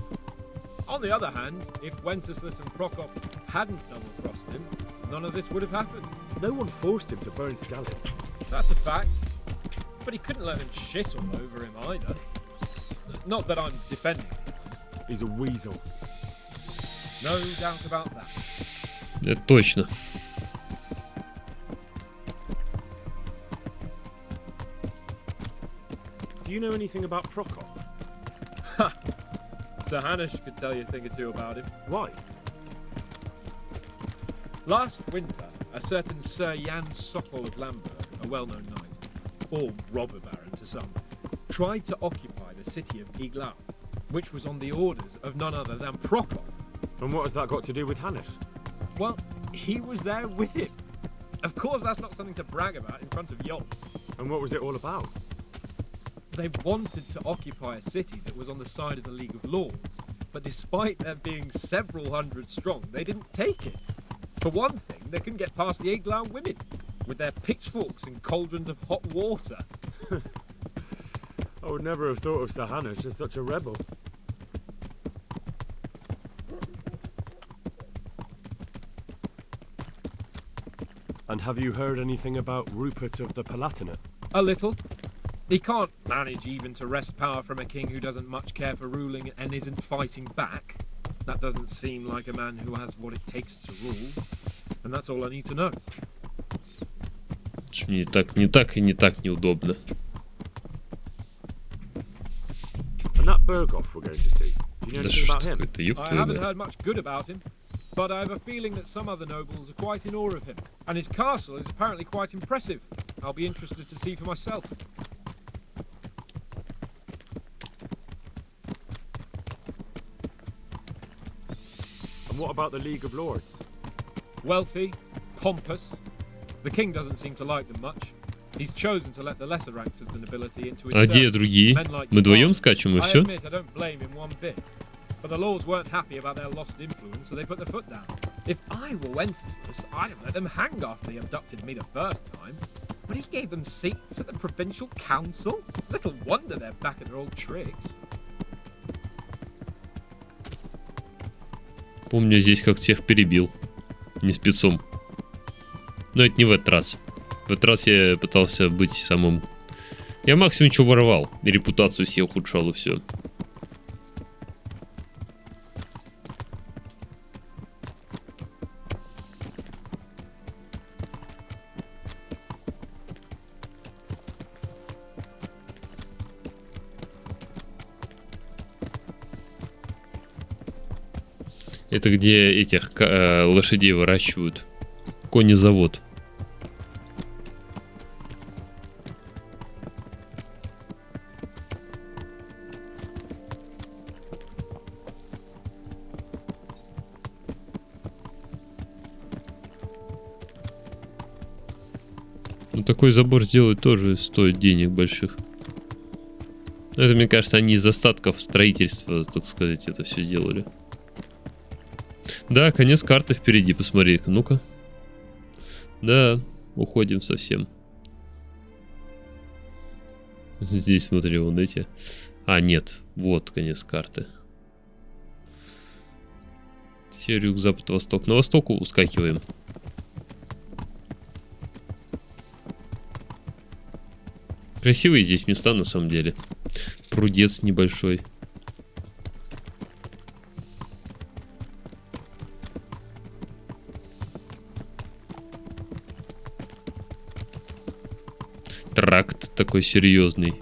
[SPEAKER 3] On the other hand, if Wenceslas and Prokop hadn't double-crossed him, none of this would have happened.
[SPEAKER 15] No one forced him to burn Skalitz.
[SPEAKER 3] That's a fact. But he couldn't let him shit all over him either. Not that I'm defending him.
[SPEAKER 15] He's a weasel.
[SPEAKER 3] No doubt about that.
[SPEAKER 2] Это точно.
[SPEAKER 15] Do you know anything about Prokop?
[SPEAKER 3] Ha! Sir Hanush could tell you a thing or two about him.
[SPEAKER 15] Why?
[SPEAKER 3] Last winter, a certain Sir Jan Sokol of Lamberg, a well-known knight, or robber baron to some, tried to occupy the city of Iglau, which was on the orders of none other than Prokop.
[SPEAKER 15] And what has that got to do with Hanush?
[SPEAKER 3] Well, he was there with him. Of course, that's not something to brag about in front of Jobst.
[SPEAKER 15] And what was it all about?
[SPEAKER 3] They wanted to occupy a city that was on the side of the League of Lords, but despite there being several hundred strong, they didn't take it. For one thing, they couldn't get past the Iglau women, with their pitchforks and cauldrons of hot water.
[SPEAKER 15] I would never have thought of Sir Hanush as such a rebel. And have you heard anything about Rupert of the Palatinate?
[SPEAKER 3] A little. He can't manage even to wrest power from a king who doesn't much care for ruling and isn't fighting back. That doesn't seem like a man who has what it takes to rule. And that's all I need to know.
[SPEAKER 2] Не так и не так неудобно.
[SPEAKER 15] And that Berghoff we're going to see. Do you know
[SPEAKER 2] Да
[SPEAKER 15] anything
[SPEAKER 2] что
[SPEAKER 15] about
[SPEAKER 2] ж
[SPEAKER 15] him?
[SPEAKER 2] такое-то, ёб
[SPEAKER 3] I
[SPEAKER 2] твою
[SPEAKER 3] haven't
[SPEAKER 2] мать.
[SPEAKER 3] heard much good about him, but I have a feeling that some other nobles are quite in awe of him. And his castle is apparently quite impressive. I'll be interested to see for myself.
[SPEAKER 15] And what about the League of Lords?
[SPEAKER 3] Wealthy, pompous. The king doesn't seem to like them much. He's chosen to let the lesser ranks of the nobility into his
[SPEAKER 2] А где
[SPEAKER 3] service.
[SPEAKER 2] другие?
[SPEAKER 3] Men like
[SPEAKER 2] Мы вдвоем
[SPEAKER 3] you.
[SPEAKER 2] скачем и
[SPEAKER 3] I
[SPEAKER 2] все?
[SPEAKER 3] admit I don't blame him one bit. But the lords weren't happy about their lost influence, so they put their foot down. If I were Wenceslas, I'd have let them hang after they abducted me the first time. But he gave them seats at the provincial council. Little wonder they're back at their old tricks.
[SPEAKER 2] Помню, здесь как всех перебил. Не спецом. Но это не в этот раз. В этот раз я пытался быть самым... Я максимум что воровал. И репутацию себе ухудшал, и все. Это где этих лошадей выращивают. Конезавод. Ну, такой забор сделать тоже стоит денег больших. Это, мне кажется, они из остатков строительства, так сказать, это все делали. Да, конец карты впереди, посмотри-ка, ну-ка. Да, уходим совсем. Здесь, смотри, вон эти. А, нет, вот конец карты. Север, юг, запад, восток. На восток ускакиваем. Красивые здесь места, на самом деле. Прудец небольшой. Тракт такой серьезный.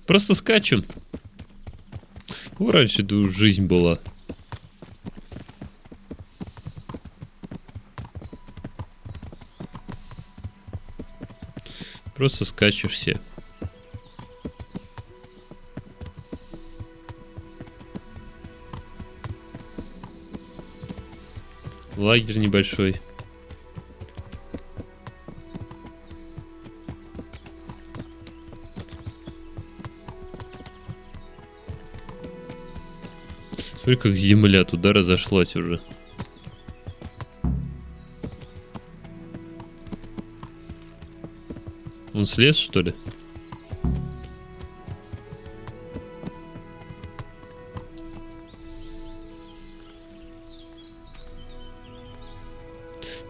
[SPEAKER 2] Просто скачем. Ну, раньше жизнь была. Просто скачешься. Лагерь небольшой. Смотри, как земля туда разошлась уже. слез, что ли?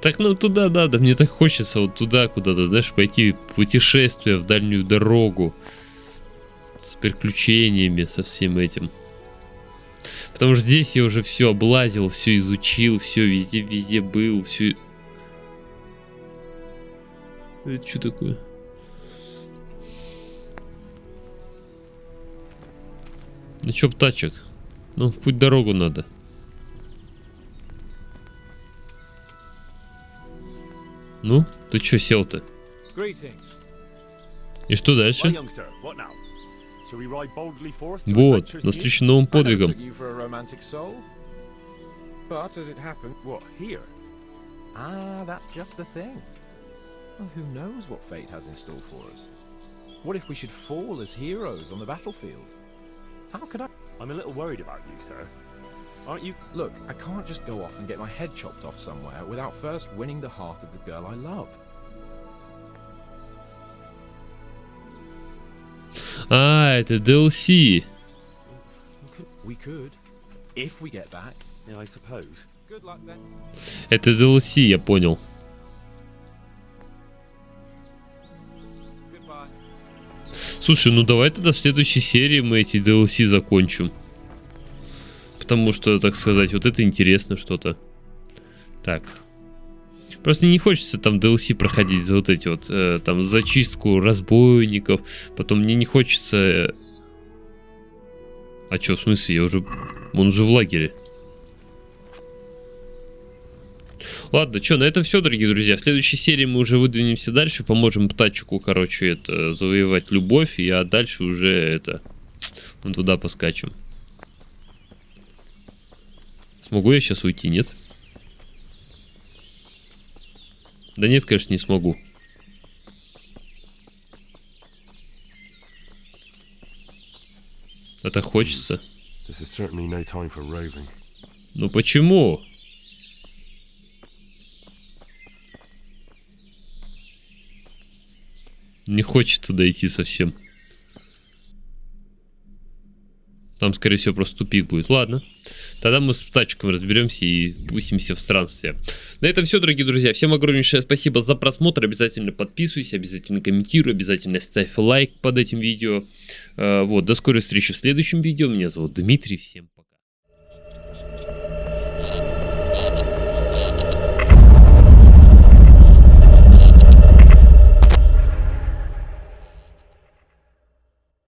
[SPEAKER 2] Так нам туда надо, мне так хочется вот туда куда-то, знаешь, пойти в путешествие в дальнюю дорогу. С приключениями, со всем этим. Потому что здесь я уже все облазил, все изучил, все везде был, все... Это что такое? Ну чё, птачек? Ну, в путь дорогу надо. Ну, ты чё сел-то? И что дальше? Вот, навстречу новым подвигам.
[SPEAKER 3] Well, who knows what fate has in store for us? What if we should fall as heroes on the battlefield? How could I?
[SPEAKER 6] I'm a little worried about you, sir. Aren't you?
[SPEAKER 3] Look, I can't just go off and get my head chopped off somewhere without first winning the heart of the girl I love.
[SPEAKER 2] А, это DLC.
[SPEAKER 3] We could, if we get back.
[SPEAKER 6] Yeah, I suppose.
[SPEAKER 3] Good luck then.
[SPEAKER 2] Это DLC, я понял. Слушай, ну давай тогда в следующей серии мы эти DLC закончим. Потому что, так сказать, вот это интересно что-то. Так. Просто не хочется там DLC проходить за вот эти вот, там, зачистку разбойников. Потом мне не хочется... А чё, в смысле, я уже... Он уже в лагере. Ладно, что, на этом все, дорогие друзья. В следующей серии мы уже выдвинемся дальше, поможем птачку, короче, это завоевать любовь, а дальше уже это вон туда поскачем. Смогу я сейчас уйти, нет? Да нет, конечно, не смогу. Это хочется. Ну почему? Не хочет туда идти совсем. Там, скорее всего, просто тупик будет. Ладно. Тогда мы с птачком разберемся и пустимся в странствие. На этом все, дорогие друзья. Всем огромнейшее спасибо за просмотр. Обязательно подписывайся, обязательно комментируй, обязательно ставь лайк под этим видео. Вот, до скорой встречи в следующем видео. Меня зовут Дмитрий. Всем пока.